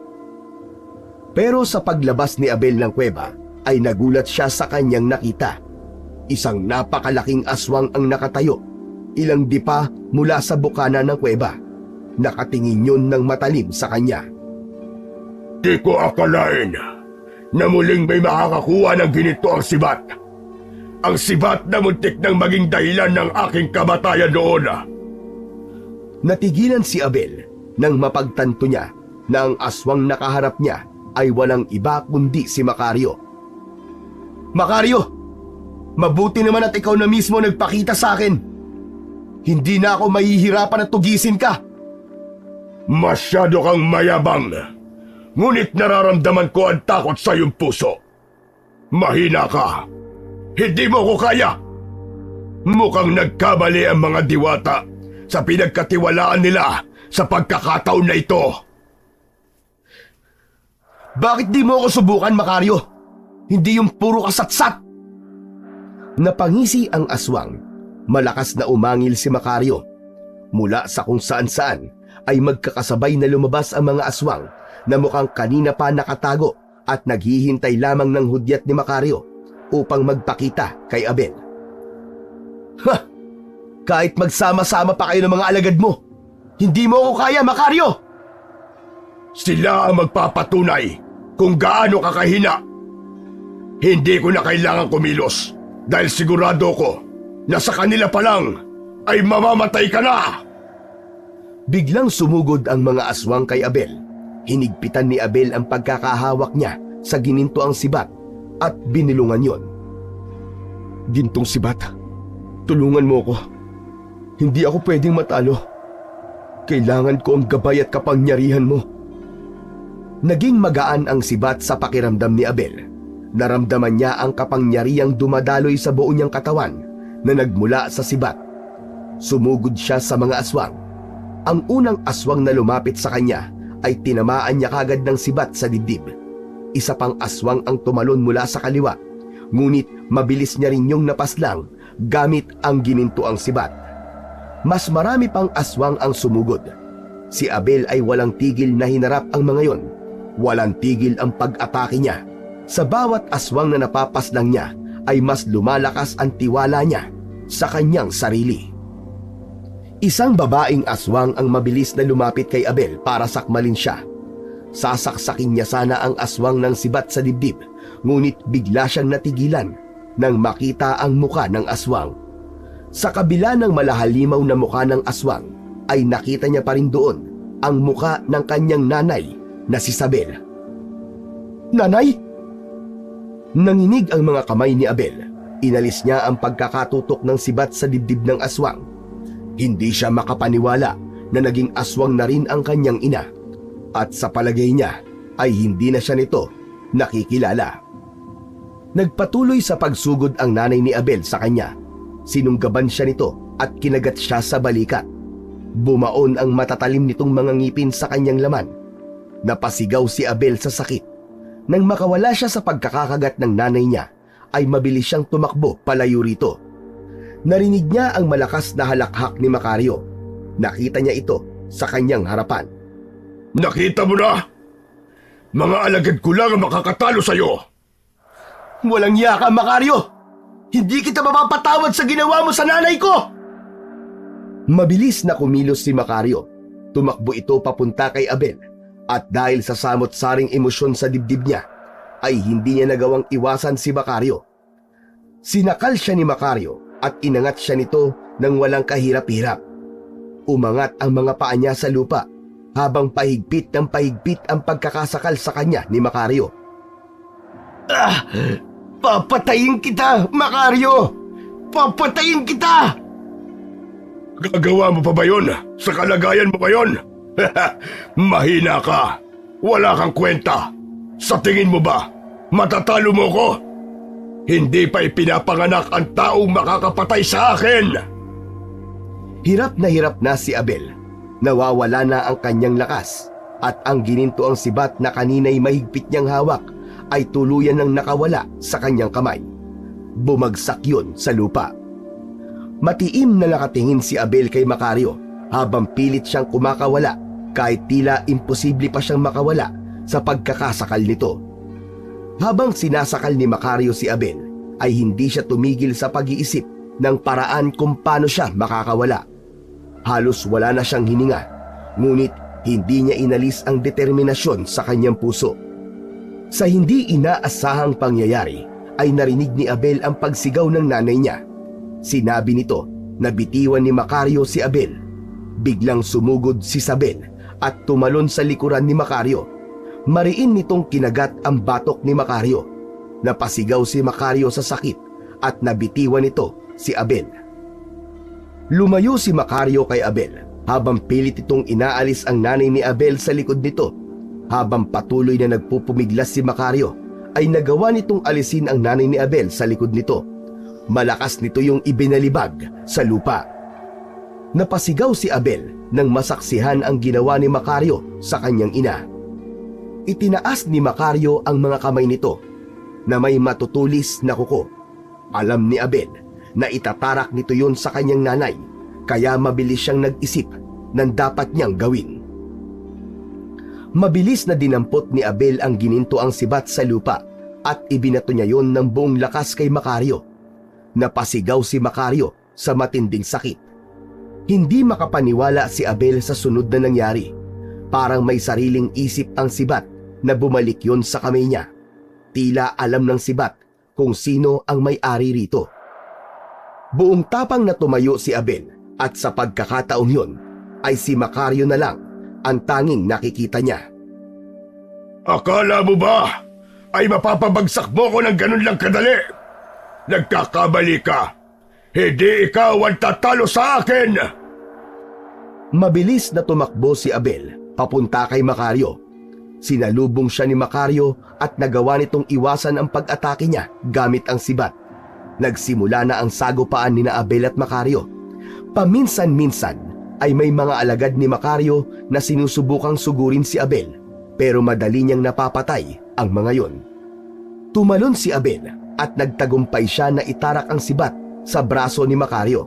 Pero sa paglabas ni Abel ng kuweba, ay nagulat siya sa kanyang nakita. Isang napakalaking aswang ang nakatayo, ilang dipa mula sa bukana ng kuweba. Nakatingin yun ng matalim sa kanya. Di ko akalain na muling may makakakuha ng ginito ang sibat. Ang sibat na muntik nang maging dahilan ng aking kamatayan noon. Natigilan si Abel nang mapagtanto niya na ang aswang nakaharap niya ay walang iba kundi si Macario. Macario! Mabuti naman at ikaw na mismo nagpakita sa akin. Hindi na ako mahihirapan at tugisin ka. Masyado kang mayabang. Ngunit nararamdaman ko ang takot sa iyong puso. Mahina ka. Hindi mo ko kaya. Mukhang nagkamali ang mga diwata sa pinagkatiwalaan nila sa pagkakataon na ito. Bakit di mo ako subukan, Macario? Hindi yung puro kasatsat. Napangisi ang aswang. Malakas na umangil si Macario. Mula sa kung saan-saan ay magkakasabay na lumabas ang mga aswang na mukhang kanina pa nakatago at naghihintay lamang ng hudyat ni Macario upang magpakita kay Abel. Ha! Kahit magsama-sama pa kayo ng mga alagad mo, hindi mo ako kaya, Macario! Sila ang magpapatunay kung gaano ka kahina. Hindi ko na kailangan kumilos dahil sigurado ko na sa kanila pa lang ay mamamatay ka na! Biglang sumugod ang mga aswang kay Abel. Hinigpitan ni Abel ang pagkakahawak niya sa ginintoang sibat at binilungan yon. Gintong sibat, tulungan mo ko. Hindi ako pwedeng matalo. Kailangan ko ang gabay at kapangyarihan mo. Naging magaan ang sibat sa pakiramdam ni Abel. Naramdaman niya ang kapangyarihang dumadaloy sa buo niyang katawan na nagmula sa sibat. Sumugod siya sa mga aswang. Ang unang aswang na lumapit sa kanya ay tinamaan niya kagad ng sibat sa dibdib. Isa pang aswang ang tumalon mula sa kaliwa, ngunit mabilis niya rin yung napaslang gamit ang ginintoang sibat. Mas marami pang aswang ang sumugod. Si Abel ay walang tigil na hinarap ang mga yon. Walang tigil ang pag-atake niya. Sa bawat aswang na napapaslang niya ay mas lumalakas ang tiwala niya sa kanyang sarili. Isang babaeng aswang ang mabilis na lumapit kay Abel para sakmalin siya. Sasaksakin niya sana ang aswang ng sibat sa dibdib, ngunit bigla siyang natigilan nang makita ang muka ng aswang. Sa kabila ng malahalimaw na muka ng aswang, ay nakita niya pa rin doon ang muka ng kanyang nanay na si Sabel. Nanay! Nanginig ang mga kamay ni Abel. Inalis niya ang pagkakatutok ng sibat sa dibdib ng aswang. Hindi siya makapaniwala na naging aswang na rin ang kanyang ina. At sa palagay niya ay hindi na siya nito nakikilala. Nagpatuloy sa pagsugod ang nanay ni Abel sa kanya. Sinunggaban siya nito at kinagat siya sa balikat. Bumaon ang matatalim nitong mga ngipin sa kanyang laman. Napasigaw si Abel sa sakit. Nang makawala siya sa pagkakakagat ng nanay niya, ay mabilis siyang tumakbo palayo rito. Narinig niya ang malakas na halakhak ni Macario. Nakita niya ito sa kanyang harapan. Nakita mo na? Mga alagad ko lang ang makakatalo sa'yo. Walang iya ka, Macario! Hindi kita mapapatawad sa ginawa mo sa nanay ko! Mabilis na kumilos si Macario. Tumakbo ito papunta kay Abel at dahil sa samot-saring emosyon sa dibdib niya, ay hindi niya nagawang iwasan si Macario. Sinakal siya ni Macario at inangat siya nito nang walang kahirap-hirap. Umangat ang mga paa niya sa lupa habang pahigpit ng pahigpit ang pagkakasakal sa kanya ni Macario. Papatayin kita, Macario! Papatayin kita! Gagawa mo pa ba yun? Sa kalagayan mo ngayon? Mahina ka. Wala kang kwenta. Sa tingin mo ba, matatalo mo ko? Hindi pa ipinapanganak ang taong makakapatay sa akin. Hirap na si Abel. Nawawala na ang kanyang lakas at ang gininto ang sibat na kanina'y mahigpit niyang hawak ay tuluyan ng nakawala sa kanyang kamay. Bumagsak yun sa lupa. Matiim na nakatingin si Abel kay Macario habang pilit siyang kumakawala kahit tila imposible pa siyang makawala sa pagkakasakal nito. Habang sinasakal ni Macario si Abel ay hindi siya tumigil sa pag-iisip ng paraan kung paano siya makakawala. Halos wala na siyang hininga, ngunit hindi niya inalis ang determinasyon sa kanyang puso. Sa hindi inaasahang pangyayari ay narinig ni Abel ang pagsigaw ng nanay niya. Sinabi nito na bitiwan ni Macario si Abel. Biglang sumugod si Sabel at tumalon sa likuran ni Macario. Mariin nitong kinagat ang batok ni Macario. Napasigaw si Macario sa sakit at nabitiwan nito si Abel. Lumayo si Macario kay Abel habang pilit itong inaalis ang nanay ni Abel sa likod nito. Habang patuloy na nagpupumiglas si Macario ay nagawa nitong alisin ang nanay ni Abel sa likod nito. Malakas nito yung ibinalibag sa lupa. Napasigaw si Abel nang masaksihan ang ginawa ni Macario sa kanyang ina. Itinaas ni Macario ang mga kamay nito na may matutulis na kuko. Alam ni Abel na itatarak nito yon sa kanyang nanay, kaya mabilis siyang nag-isip ng dapat niyang gawin. Mabilis na dinampot ni Abel ang gininto ang sibat sa lupa at ibinato niya yon ng buong lakas kay Macario. Napasigaw si Macario sa matinding sakit. Hindi makapaniwala si Abel sa sunod na nangyari. Parang may sariling isip ang sibat na bumalik yon sa kamay niya. Tila alam ng sibat kung sino ang may-ari rito. Buong tapang na tumayo si Abel at sa pagkakataong yon ay si Macario na lang ang tanging nakikita niya. Akala mo ba ay mapapabagsak mo ko ng ganun lang kadali? Nagkakamali ka. Hindi ikaw ang tatalo sa akin. Mabilis na tumakbo si Abel papunta kay Macario. Sinalubong siya ni Macario at nagawa nitong iwasan ang pag-atake niya gamit ang sibat. Nagsimula na ang sagupaan ni na Abel at Macario. Paminsan-minsan ay may mga alagad ni Macario na sinusubukang sugurin si Abel, pero madali niyang napapatay ang mga yon. Tumalon si Abel at nagtagumpay siya na itarak ang sibat sa braso ni Macario.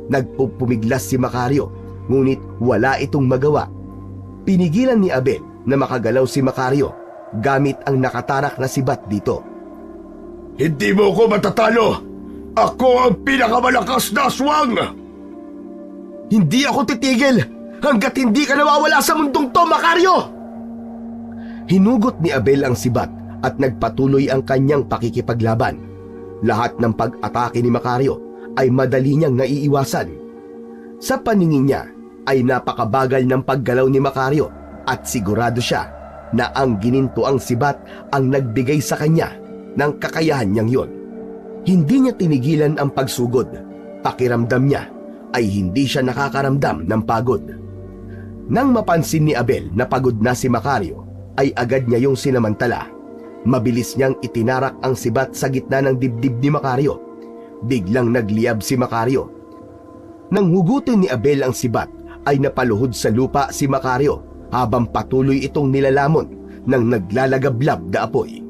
Nagpupumiglas si Macario, ngunit wala itong magawa. Pinigilan ni Abel na makagalaw si Macario gamit ang nakatarak na sibat dito. Hindi mo ko matatalo. Ako ang pinakamalakas na aswang. Hindi ako titigil hanggat hindi ka nawawala sa mundong to, Macario! Hinugot ni Abel ang sibat at nagpatuloy ang kanyang pakikipaglaban. Lahat ng pag-atake ni Macario ay madali niyang naiiwasan. Sa paningin niya ay napakabagal ng paggalaw ni Macario at sigurado siya na ang gininto ang sibat ang nagbigay sa kanya ng kakayahan niyang yon. Hindi niya tinigilan ang pagsugod. Pakiramdam niya ay hindi siya nakakaramdam ng pagod. Nang mapansin ni Abel na pagod na si Macario, ay agad niya yung sinamantala. Mabilis niyang itinarak ang sibat sa gitna ng dibdib ni Macario. Biglang nagliyab si Macario. Nang hugutin ni Abel ang sibat, ay napaluhod sa lupa si Macario habang patuloy itong nilalamon ng naglalagablab na apoy.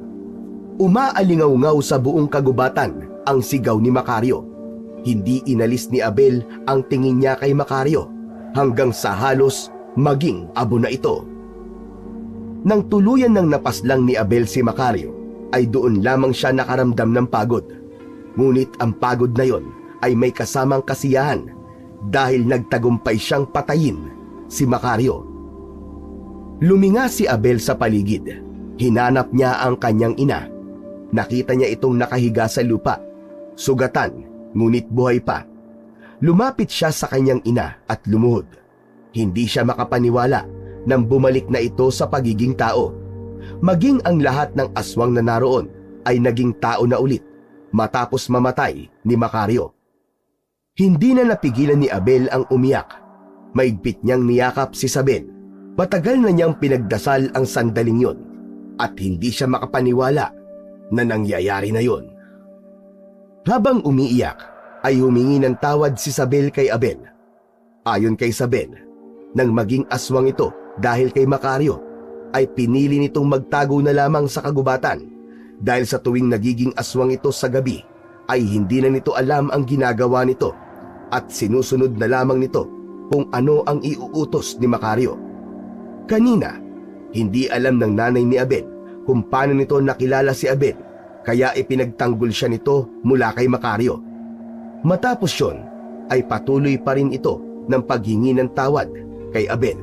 Umaalingaw-ngaw sa buong kagubatan ang sigaw ni Macario. Hindi inalis ni Abel ang tingin niya kay Macario hanggang sa halos maging abo na ito. Nang tuluyan ng napaslang ni Abel si Macario, ay doon lamang siya nakaramdam ng pagod. Ngunit ang pagod na yon ay may kasamang kasiyahan dahil nagtagumpay siyang patayin si Macario. Luminga si Abel sa paligid. Hinanap niya ang kanyang ina. Nakita niya itong nakahiga sa lupa, sugatan, ngunit buhay pa. Lumapit siya sa kanyang ina at lumuhod. Hindi siya makapaniwala nang bumalik na ito sa pagiging tao. Maging ang lahat ng aswang na naroon ay naging tao na ulit matapos mamatay ni Macario. Hindi na napigilan ni Abel ang umiyak. Maigpit niyang niyakap si Isabel. Matagal na niyang pinagdasal ang sandaling yon at hindi siya makapaniwala na nangyayari na yon. Habang umiiyak, ay humingi ng tawad si Isabel kay Abel. Ayon kay Isabel, nang maging aswang ito dahil kay Macario, ay pinili nitong magtago na lamang sa kagubatan dahil sa tuwing nagiging aswang ito sa gabi ay hindi na nito alam ang ginagawa nito at sinusunod na lamang nito kung ano ang iuutos ni Macario. Kanina, hindi alam ng nanay ni Abel kung paano nito nakilala si Abel kaya ipinagtanggol siya nito mula kay Macario. Matapos yon, ay patuloy pa rin ito ng paghingi ng tawad kay Abel.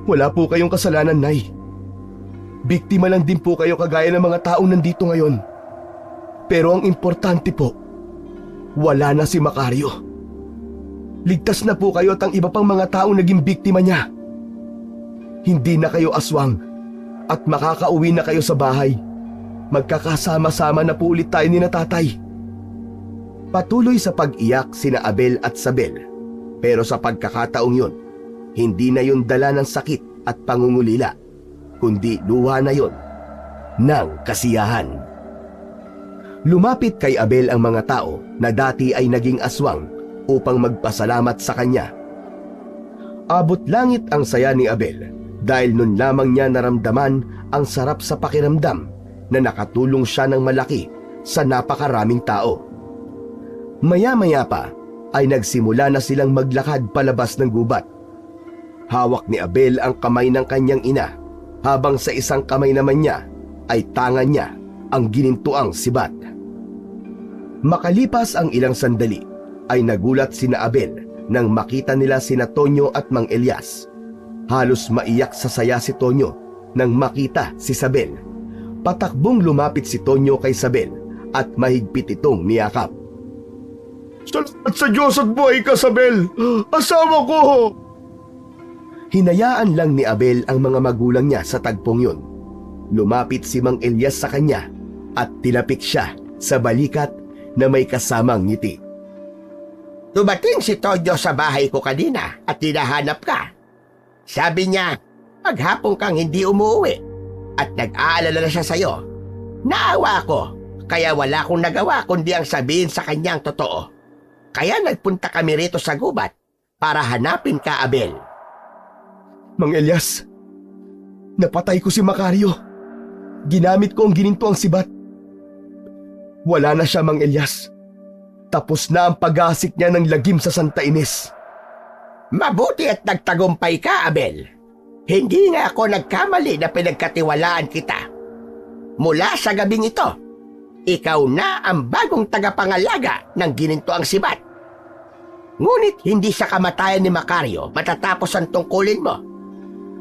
Wala po kayong kasalanan, Nay. Biktima lang din po kayo kagaya ng mga taong nandito ngayon. Pero ang importante po, wala na si Macario. Ligtas na po kayo at ang iba pang mga taong naging biktima niya. Hindi na kayo aswang at makakauwi na kayo sa bahay. Magkakasama-sama na po ulit tayo ni na tatay. Patuloy sa pag-iyak sina Abel at Isabel. Pero sa pagkakataong yon, hindi na yon dala ng sakit at pangungulila, kundi luha na yon ng kasiyahan. Lumapit kay Abel ang mga tao na dati ay naging aswang upang magpasalamat sa kanya. Abot langit ang saya ni Abel dahil nun lamang niya naramdaman ang sarap sa pakiramdam na nakatulong siya ng malaki sa napakaraming tao. Maya-maya pa ay nagsimula na silang maglakad palabas ng gubat. Hawak ni Abel ang kamay ng kanyang ina habang sa isang kamay naman niya ay tangan niya ang ginintuang sibat. Makalipas ang ilang sandali ay nagulat sina Abel nang makita nila sina Tonyo at Mang Elias. Halos maiyak sa saya si Tonyo nang makita si Isabel. Patakbong lumapit si Tonyo kay Isabel at mahigpit itong niyakap. Salamat sa Diyos at buhay ka, Isabel! Asawa ko! Hinayaan lang ni Abel ang mga magulang niya sa tagpong yun. Lumapit si Mang Elias sa kanya at tinapik siya sa balikat na may kasamang ngiti. Dumating si Tonyo sa bahay ko kanina at hinahanap ka. Sabi niya, maghapon kang hindi umuwi at nag-aalala na siya sa'yo. Naawa ko, kaya wala akong nagawa kundi ang sabihin sa kanyang totoo. Kaya nagpunta kami rito sa gubat para hanapin ka, Abel. Mang Elias, napatay ko si Macario. Ginamit ko ang ginintuang sibat. Wala na siya, Mang Elias. Tapos na ang pag-asik niya ng lagim sa Santa Ines. Mabuti at nagtagumpay ka, Abel. Hindi nga ako nagkamali na pinagkatiwalaan kita. Mula sa gabing ito, ikaw na ang bagong tagapangalaga ng ginintuang sibat. Ngunit hindi sa kamatayan ni Macario matatapos ang tungkulin mo.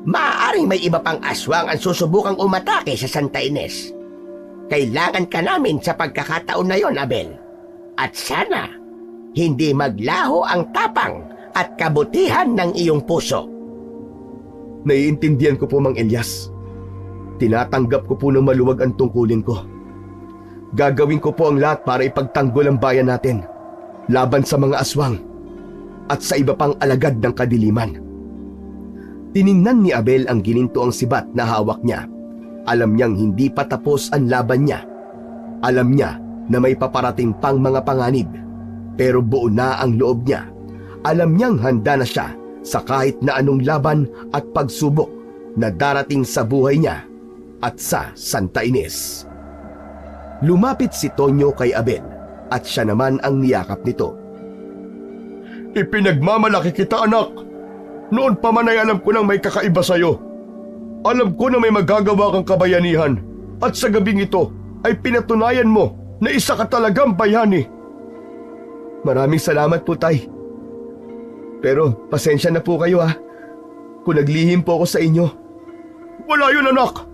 Maaaring may iba pang aswang ang susubukang umatake sa Santa Ines. Kailangan ka namin sa pagkakataon na yon, Abel. At sana, hindi maglaho ang tapang at kabutihan ng iyong puso. Naiintindihan ko po, Mang Elias. Tinatanggap ko po ng maluwag ang tungkulin ko. Gagawin ko po ang lahat para ipagtanggol ang bayan natin laban sa mga aswang at sa iba pang alagad ng kadiliman. Tiningnan ni Abel ang ginintuang sibat na hawak niya. Alam niyang hindi pa tapos ang laban niya. Alam niya na may paparating pang mga panganib, pero buo na ang loob niya. Alam niyang handa na siya sa kahit na anong laban at pagsubok na darating sa buhay niya at sa Santa Ines. Lumapit si Tonyo kay Abel at siya naman ang niyakap nito. Ipinagmamalaki kita, anak. Noon pa man ay alam ko nang may kakaiba sa'yo. Alam ko na may magagawa kang kabayanihan at sa gabing ito ay pinatunayan mo na isa ka talagang bayani. Maraming salamat po, Tay. Pero pasensya na po kayo kung naglihim po ako sa inyo. Wala yun, anak.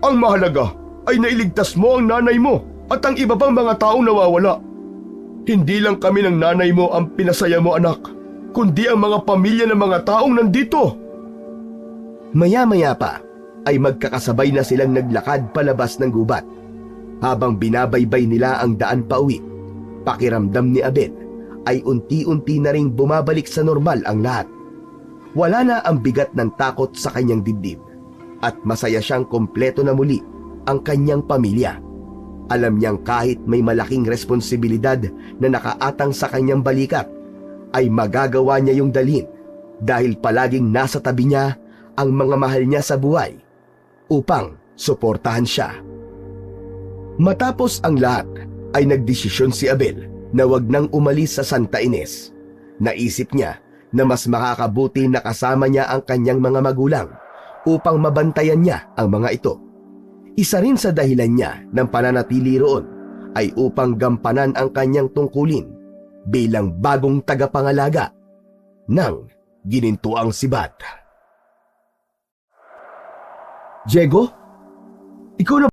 Ang mahalaga ay nailigtas mo ang nanay mo at ang iba pang mga taong nawawala. Hindi lang kami ng nanay mo ang pinasaya mo, anak, kundi ang mga pamilya ng mga taong nandito. Maya-maya pa ay magkakasabay na silang naglakad palabas ng gubat. Habang binabaybay nila ang daan pauwi, pakiramdam ni Abel ay unti-unti na ring bumabalik sa normal ang lahat. Wala na ang bigat ng takot sa kanyang dibdib at masaya siyang kompleto na muli ang kanyang pamilya. Alam niyang kahit may malaking responsibilidad na nakaatang sa kanyang balikat, ay magagawa niya yung dalhin dahil palaging nasa tabi niya ang mga mahal niya sa buhay upang suportahan siya. Matapos ang lahat ay nagdesisyon si Abel na wag nang umalis sa Santa Ines. Naisip niya na mas makakabuti na kasama niya ang kanyang mga magulang upang mabantayan niya ang mga ito. Isa rin sa dahilan niya ng pananatili roon ay upang gampanan ang kanyang tungkulin bilang bagong tagapangalaga ng Ginintuang Sibat. Diego, ikaw na